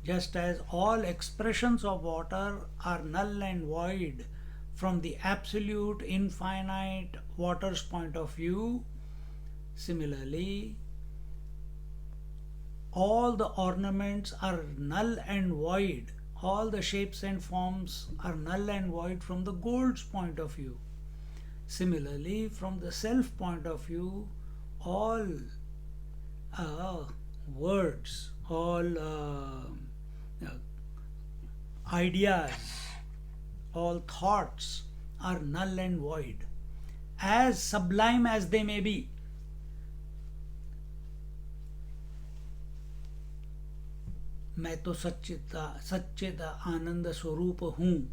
Just as all expressions of water are null and void from the absolute infinite water's point of view, similarly, all the ornaments are null and void, all the shapes and forms are null and void from the gold's point of view. Similarly, from the self point of view, all words, all ideas, all thoughts are null and void, as sublime as they may be. मैं तो सच्चिद आनंद स्वरूप हूँ,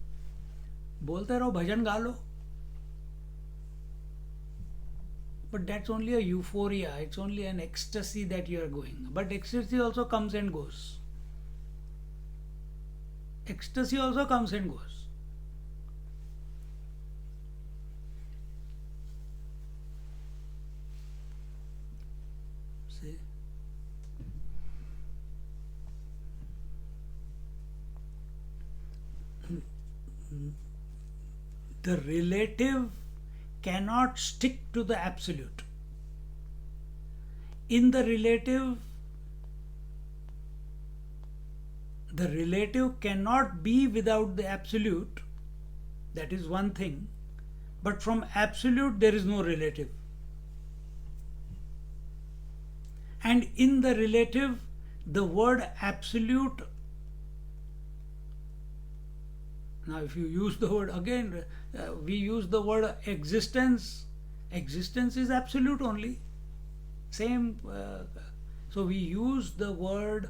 बोलते रहो, भजन गा लो. But that's only a euphoria, it's only an ecstasy that you are going. But ecstasy also comes and goes. Ecstasy also comes and goes. See? The relative cannot stick to the absolute. In the relative cannot be without the absolute. That is one thing. But from absolute there is no relative. And in the relative, the word absolute, now if you use the word again, we use the word existence. Existence is absolute only. Same. So we use the word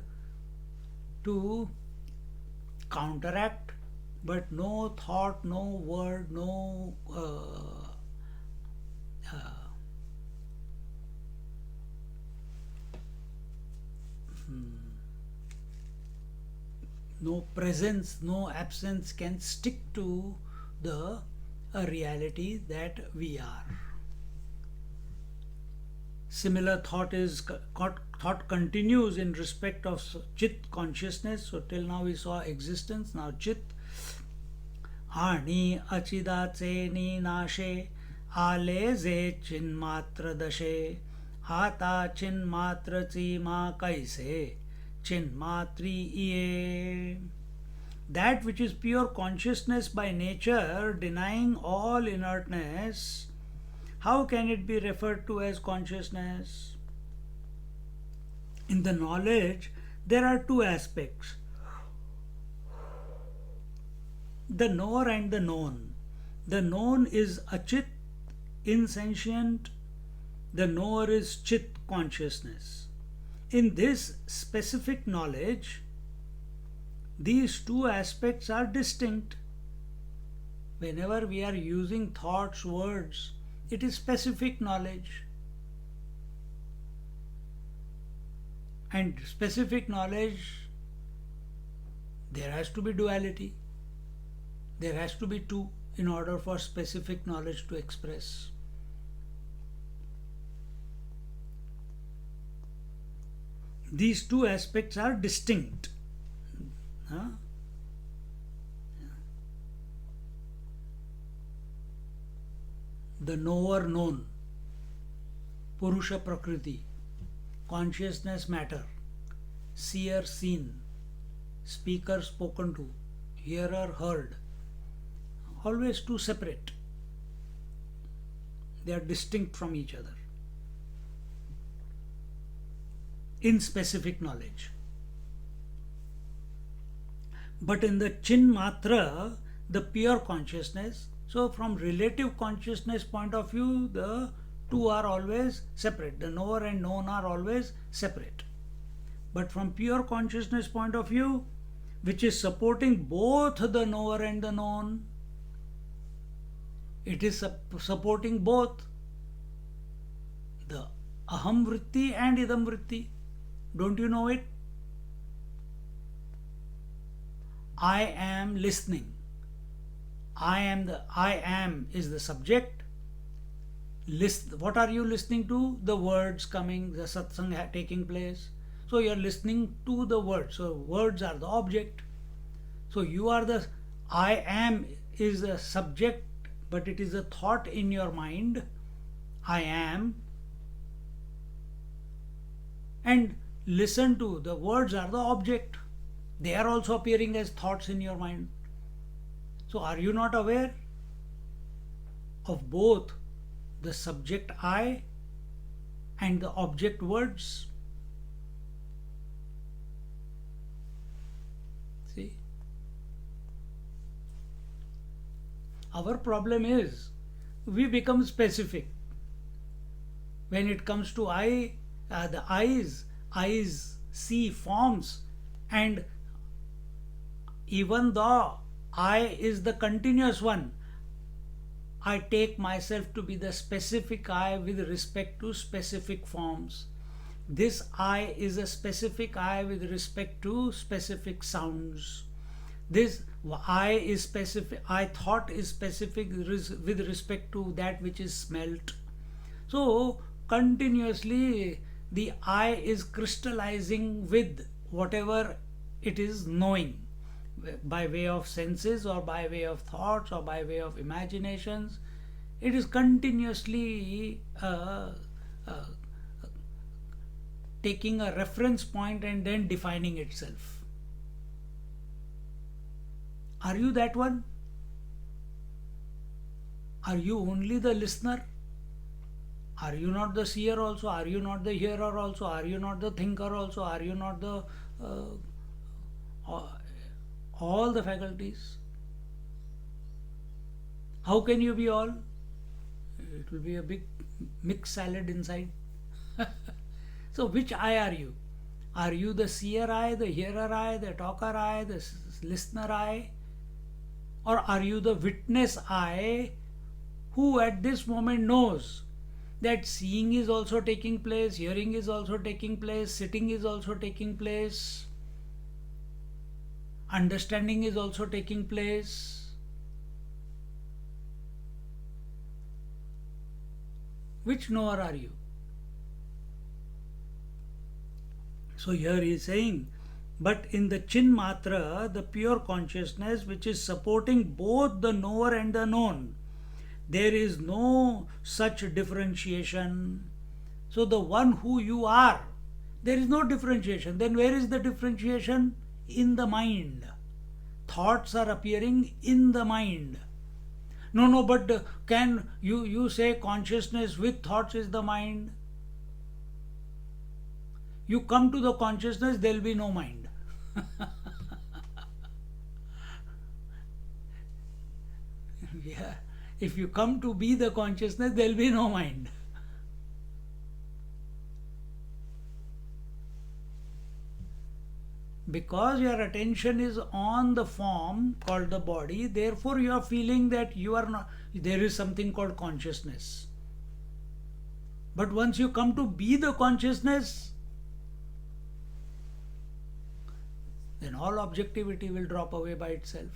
to counteract, but no thought, no word, no no presence, no absence can stick to the reality that we are. Similar thought continues in respect of Chit consciousness. So till now we saw existence, now Chit. Ani achidache ni nashe aleze chinmatra dashe आता चिन्मात्र चीमा कैसे chinmatri iye. That which is pure consciousness by nature, denying all inertness, how can it be referred to as consciousness? In the knowledge, there are two aspects, the knower and the known. The known is achit, insentient. The knower is chit, consciousness. In this specific knowledge, these two aspects are distinct. Whenever we are using thoughts, words, it is specific knowledge. And specific knowledge, there has to be duality. There has to be two in order for specific knowledge to express. These two aspects are distinct. the knower known, Purusha Prakriti, consciousness matter, seer seen, speaker spoken to, hearer heard, always two separate. They are distinct from each other in specific knowledge. But in the Chinmatra, the pure consciousness, so from relative consciousness point of view, the two are always separate. The knower and known are always separate. But from pure consciousness point of view, which is supporting both the knower and the known, it is supporting both the aham vritti and idam vritti. Don't you know it? I am listening. I am is the subject. What are you listening to? The words coming, the satsang taking place. So you are listening to the words. So words are the object. So you are the I am is the subject, but it is a thought in your mind. I am. And listen to the words are the object. They are also appearing as thoughts in your mind. So are you not aware of both the subject I and the object words? See? Our problem is we become specific. When it comes to I, the eyes see forms, and even though I is the continuous one, I take myself to be the specific I with respect to specific forms. This I is a specific I with respect to specific sounds. This I is specific, I thought is specific with respect to that which is smelt. So continuously the I is crystallizing with whatever it is knowing, by way of senses or by way of thoughts or by way of imaginations. It is continuously taking a reference point and then defining itself. Are you that one? Are you only the listener? Are you not the seer also? Are you not the hearer also? Are you not the thinker also? Are you not the all the faculties? How can you be all? It will be a big mixed salad inside. So which I are you? Are you the seer I, the hearer I, the talker I, the listener I? Or are you the witness I, who at this moment knows that seeing is also taking place, hearing is also taking place, sitting is also taking place, understanding is also taking place? Which knower are you? So here he is saying, but in the Chinmatra, the pure consciousness which is supporting both the knower and the known, there is no such differentiation. So the one who you are, there is no differentiation. Then where is the differentiation? In the mind. Thoughts are appearing in the mind. No, but can you say consciousness with thoughts is the mind? You come to the consciousness, there will be no mind. Yeah. If you come to be the consciousness, there will be no mind. Because your attention is on the form called the body, therefore you are feeling that you are not, there is something called consciousness. But once you come to be the consciousness, then all objectivity will drop away by itself.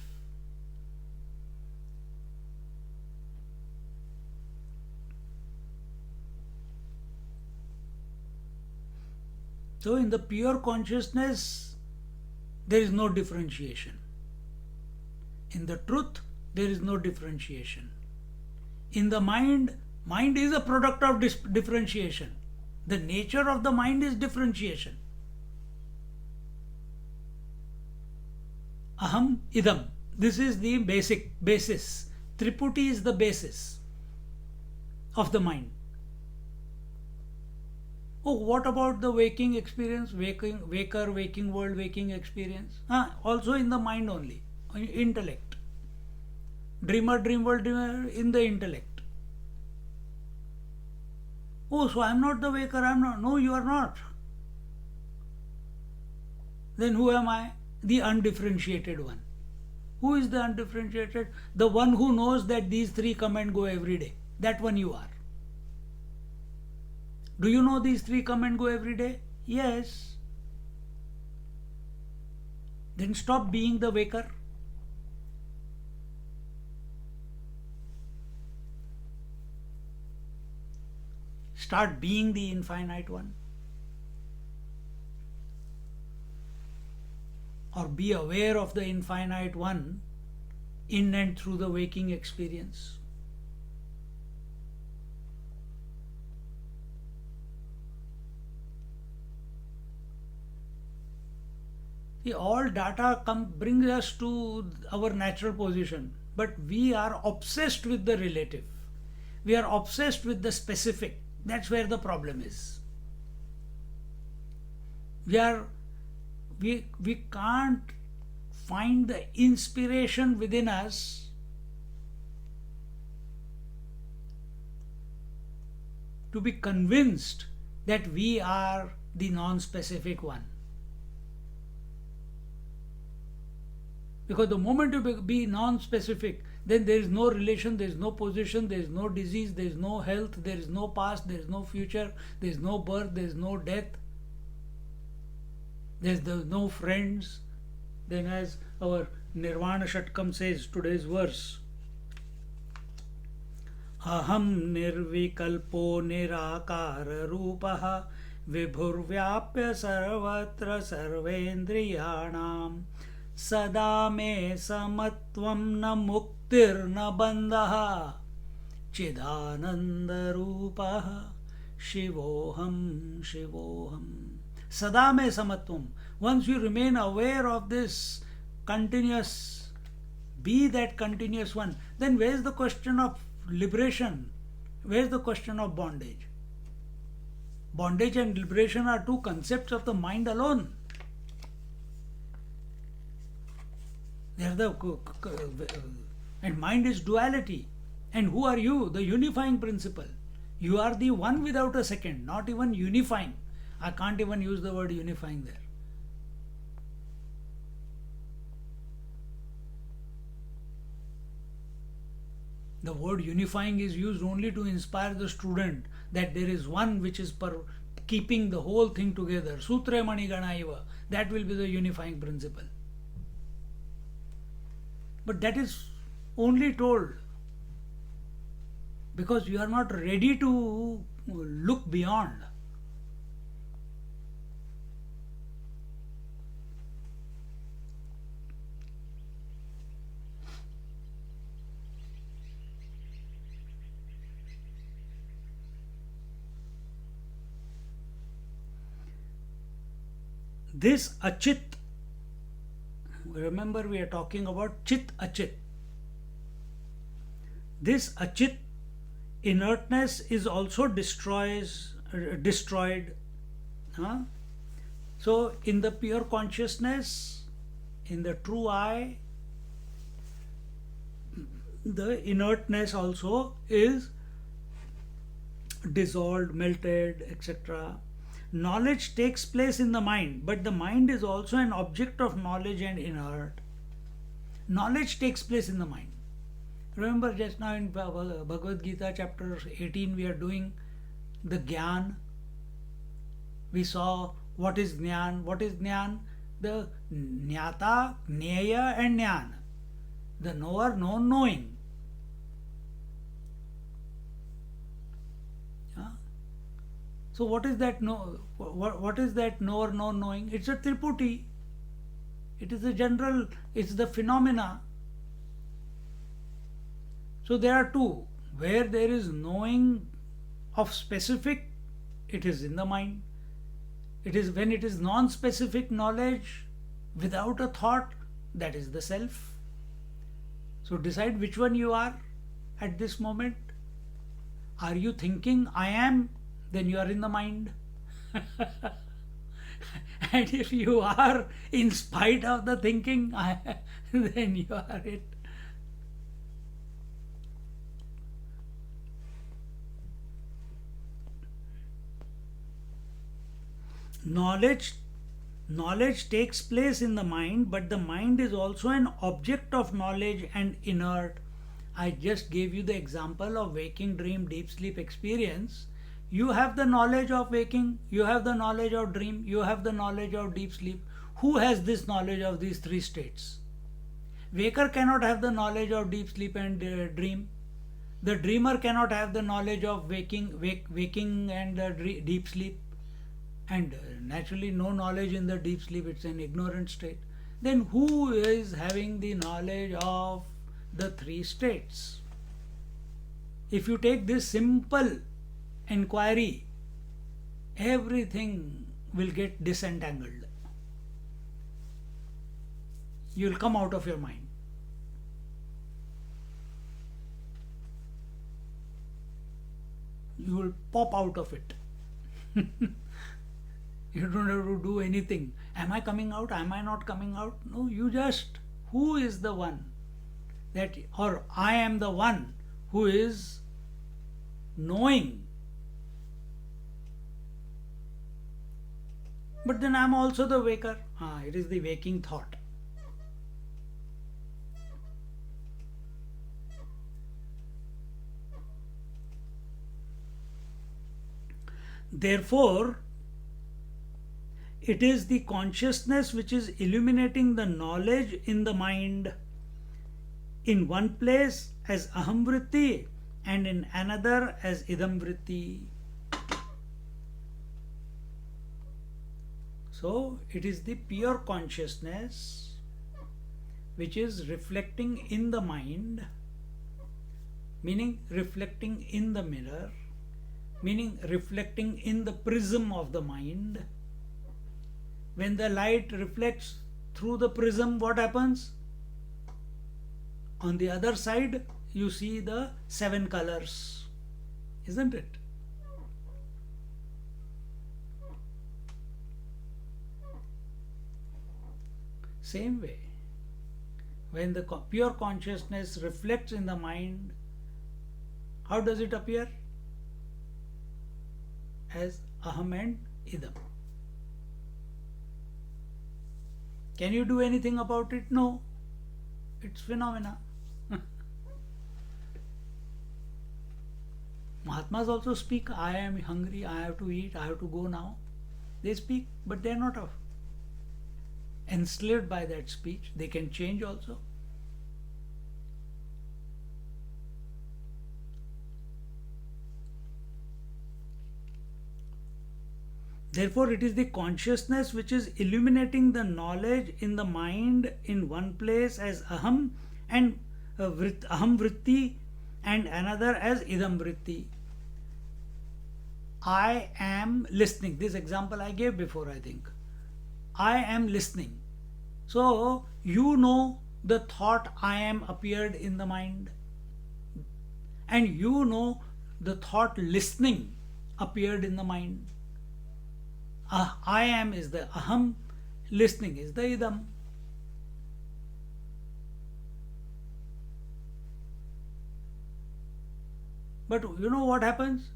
So in the pure consciousness, there is no differentiation. In the truth, there is no differentiation. In the mind, mind is a product of differentiation. The nature of the mind is differentiation. Aham idam. This is the basis. Triputi is the basis of the mind. Oh, what about the waking experience? Waking world, waking experience? Also in the mind only, intellect. Dreamer, dream world, dreamer, in the intellect. Oh, so I'm not the waker, I'm not. No, you are not. Then who am I? The undifferentiated one. Who is the undifferentiated? The one who knows that these three come and go every day. That one you are. Do you know these three come and go every day? Yes. Then stop being the waker. Start being the infinite one. Or be aware of the infinite one in and through the waking experience. See, all data brings us to our natural position, but we are obsessed with the relative. We are obsessed with the specific. That's where the problem is. We can't find the inspiration within us to be convinced that we are the non-specific one. Because the moment you be non-specific, then there is no relation, there is no position, there is no disease, there is no health, there is no past, there is no future, there is no birth, there is no death, there is no friends. Then as our Nirvana Shatkam says, today's verse, Aham nirvikalpo nirakara rupaha vibhurvyapya sarvatra sarvendriyanam sada me samatvam na muktir na bandha chidananda rupaha shivoham shivoham. Sada me samatvam. Once you remain aware of this continuous, be that continuous one, then where is the question of liberation? Where is the question of bondage? Bondage and liberation are two concepts of the mind alone. They are and mind is duality. And who are you? The unifying principle. You are the one without a second, not even unifying. I can't even use the word unifying there. The word unifying is used only to inspire the student that there is one which is keeping the whole thing together. Sutre mani ganaiva. That will be the unifying principle. But that is only told because you are not ready to look beyond. This achit, remember we are talking about chit achit. This achit inertness is also destroyed. So in the pure consciousness, in the true I, the inertness also is dissolved, melted, etc. Knowledge takes place in the mind, but the mind is also an object of knowledge and inert. Knowledge takes place in the mind. Remember just now in Bhagavad Gita chapter 18 we are doing the Gyan. We saw what is Jnana. What is Jnana? The Jnata, Jnaya and Jnana. The knower, known, knowing. So what is that what is that knower, known, knowing? It's a triputi. It is a general, it's the phenomena. So there are two. Where there is knowing of specific, it is in the mind. It is when it is non specific knowledge without a thought, that is the self. So decide which one you are at this moment. Are you thinking I am? Then you are in the mind. And if you are in spite of the thinking, then you are it. Knowledge knowledge takes place in the mind, but the mind is also an object of knowledge and inert. I just gave you the example of waking, dream, deep sleep experience. You have the knowledge of waking, you have the knowledge of dream, you have the knowledge of deep sleep. Who has this knowledge of these three states? Waker cannot have the knowledge of deep sleep and dream. The dreamer cannot have the knowledge of waking and deep sleep. And naturally no knowledge in the deep sleep, it's an ignorant state. Then who is having the knowledge of the three states? If you take this simple inquiry, everything will get disentangled. You will come out of your mind. You will pop out of it. You don't have to do anything. Am I coming out? Am I not coming out? No, you just, who is the one that, or I am the one who is knowing. But then I am also the waker. It is the waking thought. Therefore, it is the consciousness which is illuminating the knowledge in the mind, in one place as aham vritti and in another as idam vritti. So it is the pure consciousness which is reflecting in the mind, meaning reflecting in the mirror, meaning reflecting in the prism of the mind. When the light reflects through the prism, what happens? On the other side, you see the 7 colors, isn't it? Same way, when the pure consciousness reflects in the mind, how does it appear? As aham and idam. Can you do anything about it? No. It's phenomena. Mahatmas also speak, I am hungry, I have to eat, I have to go now. They speak, but they are not enslaved by that speech. They can change also. Therefore, it is the consciousness which is illuminating the knowledge in the mind in one place as aham and aham vritti and another as idam vritti. I am listening. This example I gave before, I think. I am listening. So, you know the thought I am appeared in the mind, and you know the thought listening appeared in the mind. I am is the aham, listening is the idam. But you know what happens?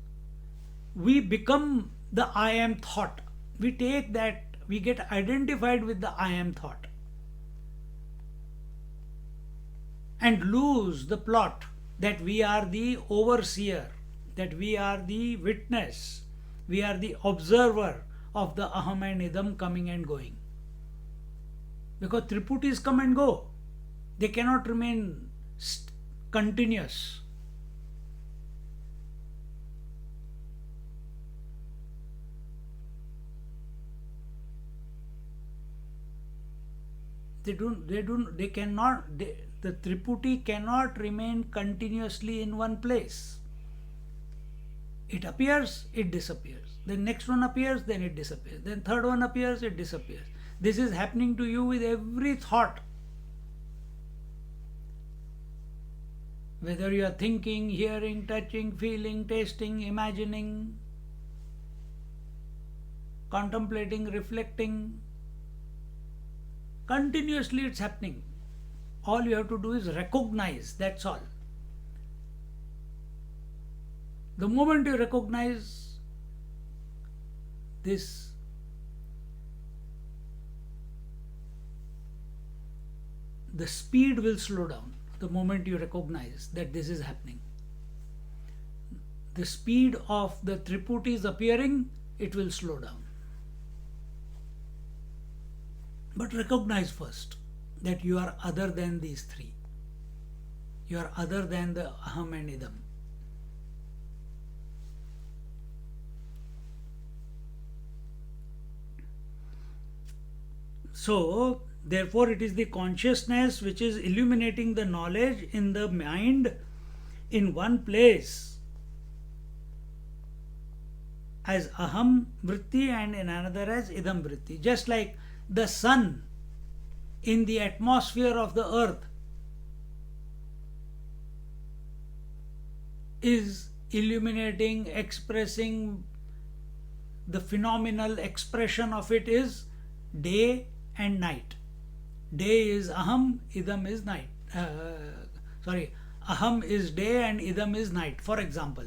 We become the I am thought. We take that, we get identified with the I am thought and lose the plot that we are the overseer, that we are the witness, we are the observer of the aham and idam coming and going. Because triputis come and go, they cannot remain continuous. They cannot, the Triputi cannot remain continuously in one place. It appears, it disappears. Then next one appears, then it disappears. Then third one appears, it disappears. This is happening to you with every thought. Whether you are thinking, hearing, touching, feeling, tasting, imagining, contemplating, reflecting, continuously it's happening. All you have to do is recognize, that's all. The moment you recognize this, the speed will slow down. The moment you recognize that this is happening, the speed of the Triputis appearing, it will slow down. But recognize first that you are other than these three. You are other than the Aham and Idam. So, therefore, it is the consciousness which is illuminating the knowledge in the mind in one place as Aham Vritti and in another as Idam Vritti. Just like the sun in the atmosphere of the earth is illuminating, expressing, the phenomenal expression of it is day and night. Day is Aham, Idam is night. Aham is day and Idam is night, for example.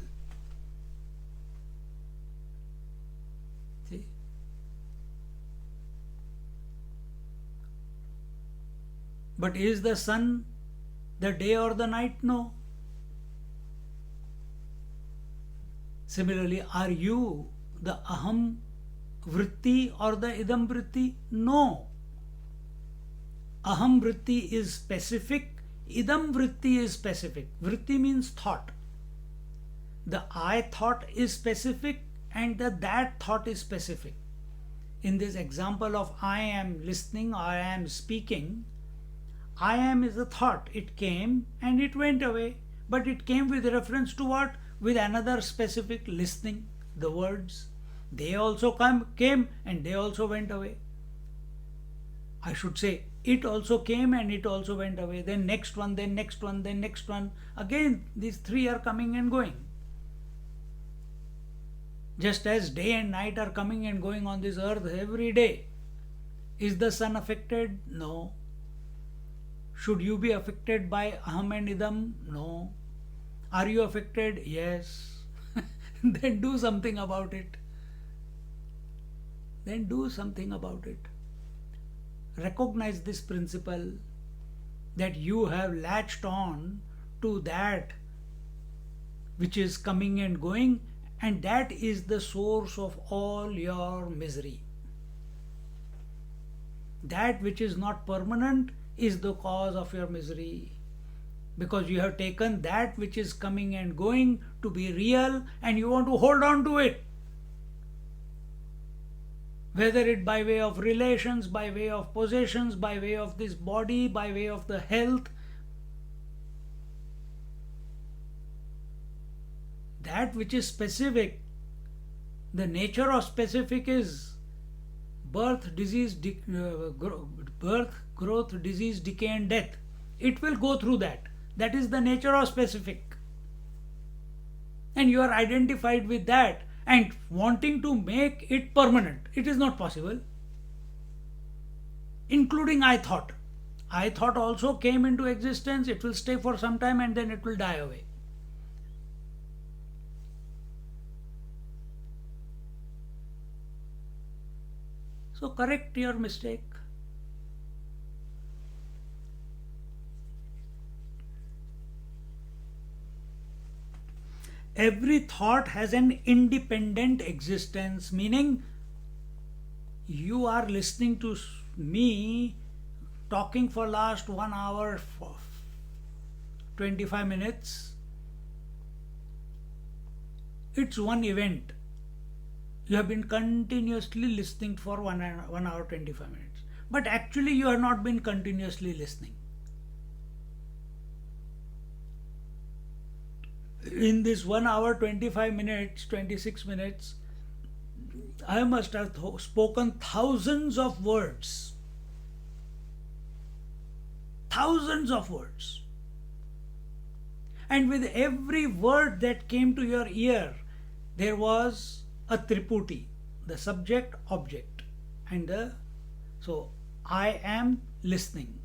See? But is the sun the day or the night? No. Similarly, are you the Aham Vritti or the Idam Vritti? No. Aham Vritti is specific, Idam Vritti is specific. Vritti means thought. The I thought is specific and the that thought is specific. In this example of I am listening or I am speaking, I am is a thought. It came and it went away. But it came with reference to what? With another specific listening, the words. They also came and they also went away. I should say, it also came and it also went away. Then next one, then next one, then next one. Again, these three are coming and going. Just as day and night are coming and going on this earth every day. Is the sun affected? No. Should you be affected by Aham and Idam? No. Are you affected? Yes. Then do something about it. Then do something about it. Recognize this principle that you have latched on to that which is coming and going, and that is the source of all your misery. That which is not permanent is the cause of your misery, because you have taken that which is coming and going to be real and you want to hold on to it. Whether it by way of relations, by way of possessions, by way of this body, by way of the health. That which is specific, the nature of specific is birth, disease, growth, disease, decay and death. It will go through that. That is the nature of specific. And you are identified with that and wanting to make it permanent. It is not possible. Including I thought. I thought also came into existence. It will stay for some time and then it will die away. So correct your mistake. Every thought has an independent existence, meaning you are listening to me talking for last 1 hour, for 25 minutes. It's one event. You have been continuously listening for 1 hour 25 minutes. but actually you have not been continuously listening. In this 1 hour 25 minutes, 26 minutes, I must have spoken thousands of words. Thousands of words. And with every word that came to your ear, there was a triputi, the subject, object, and the so I am listening.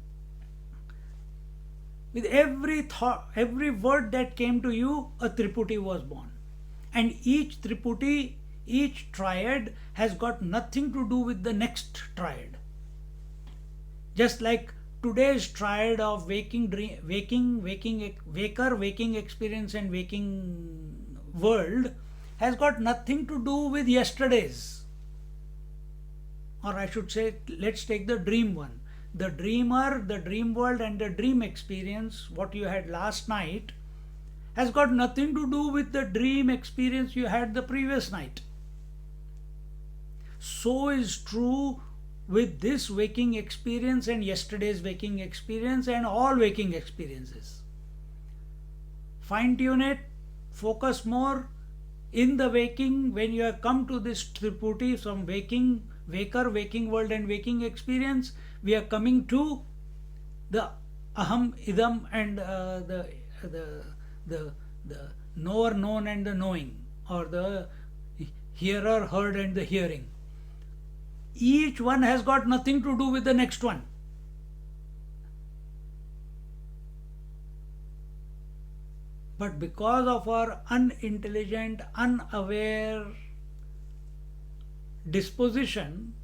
With every thought, every word that came to you, a triputi was born. And each triputi, each triad has got nothing to do with the next triad. Just like today's triad of waking, dream, waker, waking experience, and waking world has got nothing to do with yesterday's. Or I should say, let's take the dream one. The dreamer, the dream world, and the dream experience, what you had last night, has got nothing to do with the dream experience you had the previous night. So is true with this waking experience and yesterday's waking experience and all waking experiences. Fine tune it, focus more in the waking. When you have come to this triputi from waking, waker, waking world, and waking experience, we are coming to the aham, idam, and the knower, known, and the knowing, or the hearer, heard, and the hearing. Each one has got nothing to do with the next one. But because of our unintelligent, unaware disposition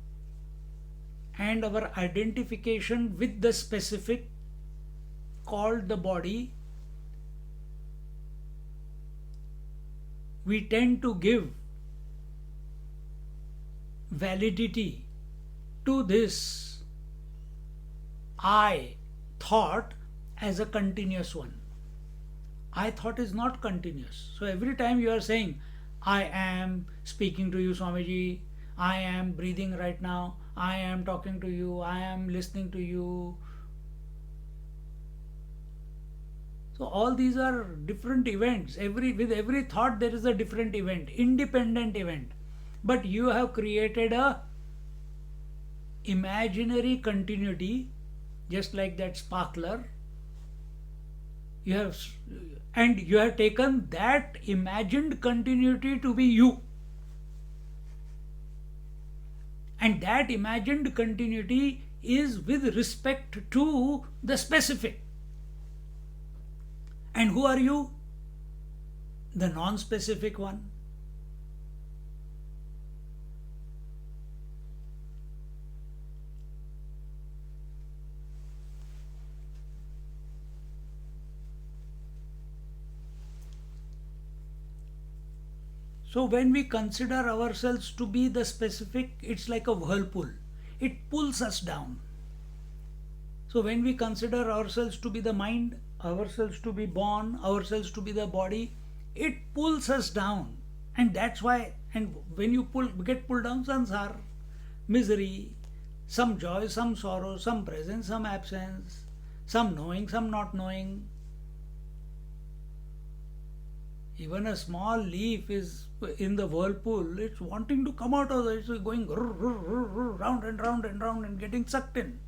and our identification with the specific called the body, we tend to give validity to this I thought as a continuous one. I thought is not continuous. So every time you are saying, I am speaking to you, Swamiji, I am breathing right now, I am talking to you, I am listening to you. So all these are different events. With every thought there is a different event, independent event. But you have created a imaginary continuity, just like that sparkler. You have taken that imagined continuity to be you. And that imagined continuity is with respect to the specific. And who are you? The non-specific one. So when we consider ourselves to be the specific, it's like a whirlpool. It pulls us down. So when we consider ourselves to be the mind, ourselves to be born, ourselves to be the body, it pulls us down. And that's why, and when you get pulled down, sansar, misery, some joy, some sorrow, some presence, some absence, some knowing, some not knowing. Even a small leaf is in the whirlpool, it's wanting to come out of it, it's going round and round and round and getting sucked in.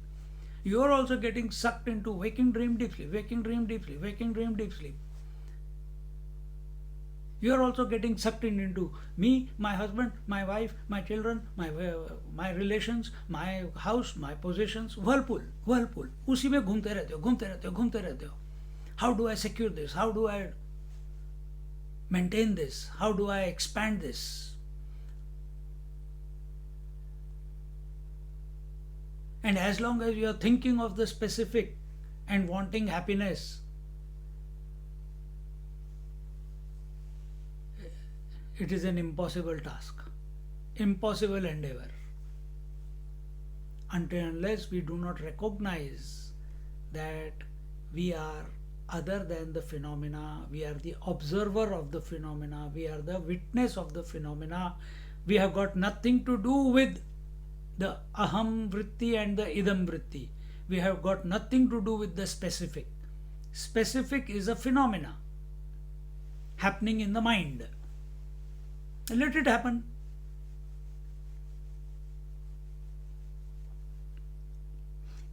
You are also getting sucked into waking, dream, deep sleep, waking, dream, deep sleep, waking, dream, deep sleep. You are also getting sucked into me, my husband, my wife, my children, my relations, my house, my possessions. Whirlpool, whirlpool. उसी में घूमते रहते हो, घूमते रहते हो, घूमते रहते हो. How do I secure this? How do I maintain this? How do I expand this? And as long as you are thinking of the specific and wanting happiness, it is an impossible task, impossible endeavor. Until unless we do not recognize that we are other than the phenomena, we are the observer of the phenomena, we are the witness of the phenomena, we have got nothing to do with The aham vritti and the idam vritti. We have got nothing to do with the specific. Specific is a phenomena happening in the mind. Let it happen.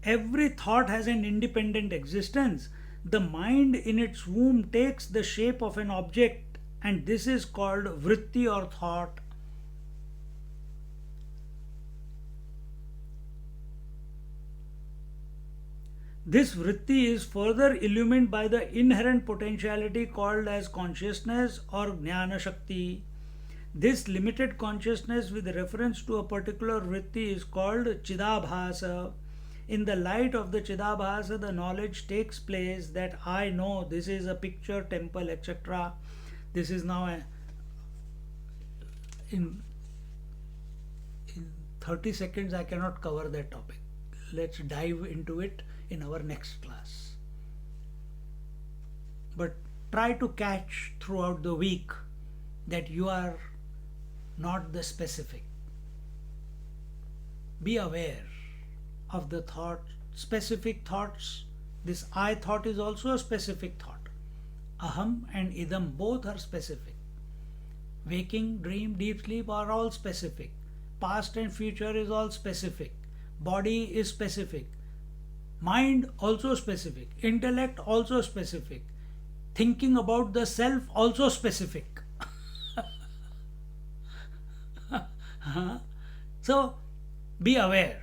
Every thought has an independent existence. The mind in its womb takes the shape of an object, and this is called vritti or thought. This vritti is further illumined by the inherent potentiality called as consciousness or jnana shakti. This limited consciousness with reference to a particular vritti is called chidabhasa. In the light of the chidabhasa, the knowledge takes place that I know this is a picture, temple, etc. This is now in 30 seconds I cannot cover that topic. Let's dive into it in our next class. But try to catch throughout the week that you are not the specific. Be aware of the thought, specific thoughts. This I thought is also a specific thought. Aham and idam both are specific. Waking, dream, deep sleep are all specific. Past and future is all specific. Body is specific. Mind also specific. Intellect also specific. Thinking about the self also specific. So be aware.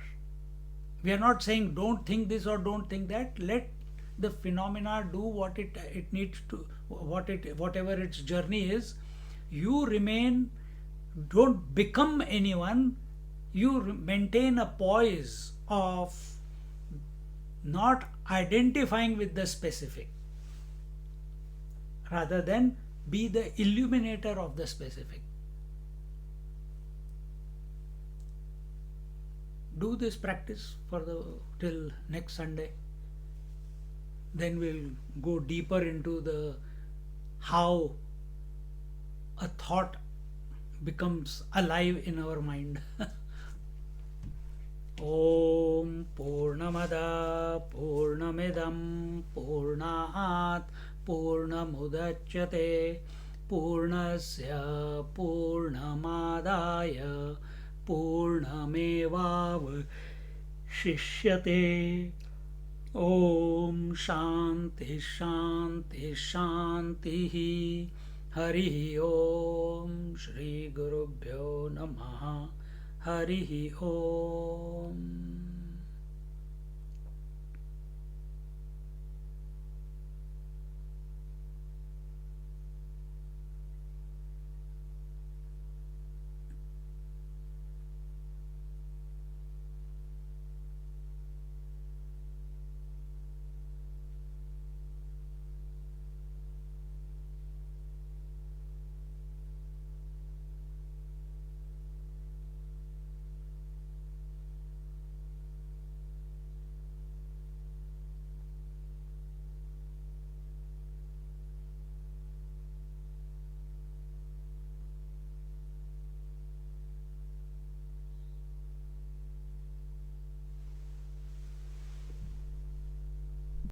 We are not saying don't think this or don't think that. Let the phenomena do what it needs to, whatever its journey is. You remain, don't become anyone. You maintain a poise of not identifying with the specific, rather than be the illuminator of the specific. Do this practice for till next Sunday. Then we'll go deeper into the how a thought becomes alive in our mind. Om Purnamada Purnamidam Purnaat Purnamudachyate Purnasya Purnamadaya Purnamevavashishyate. Om Shanti Shanti Shanti. Hari Om. Shri Gurubhyo Namaha. Hari Om.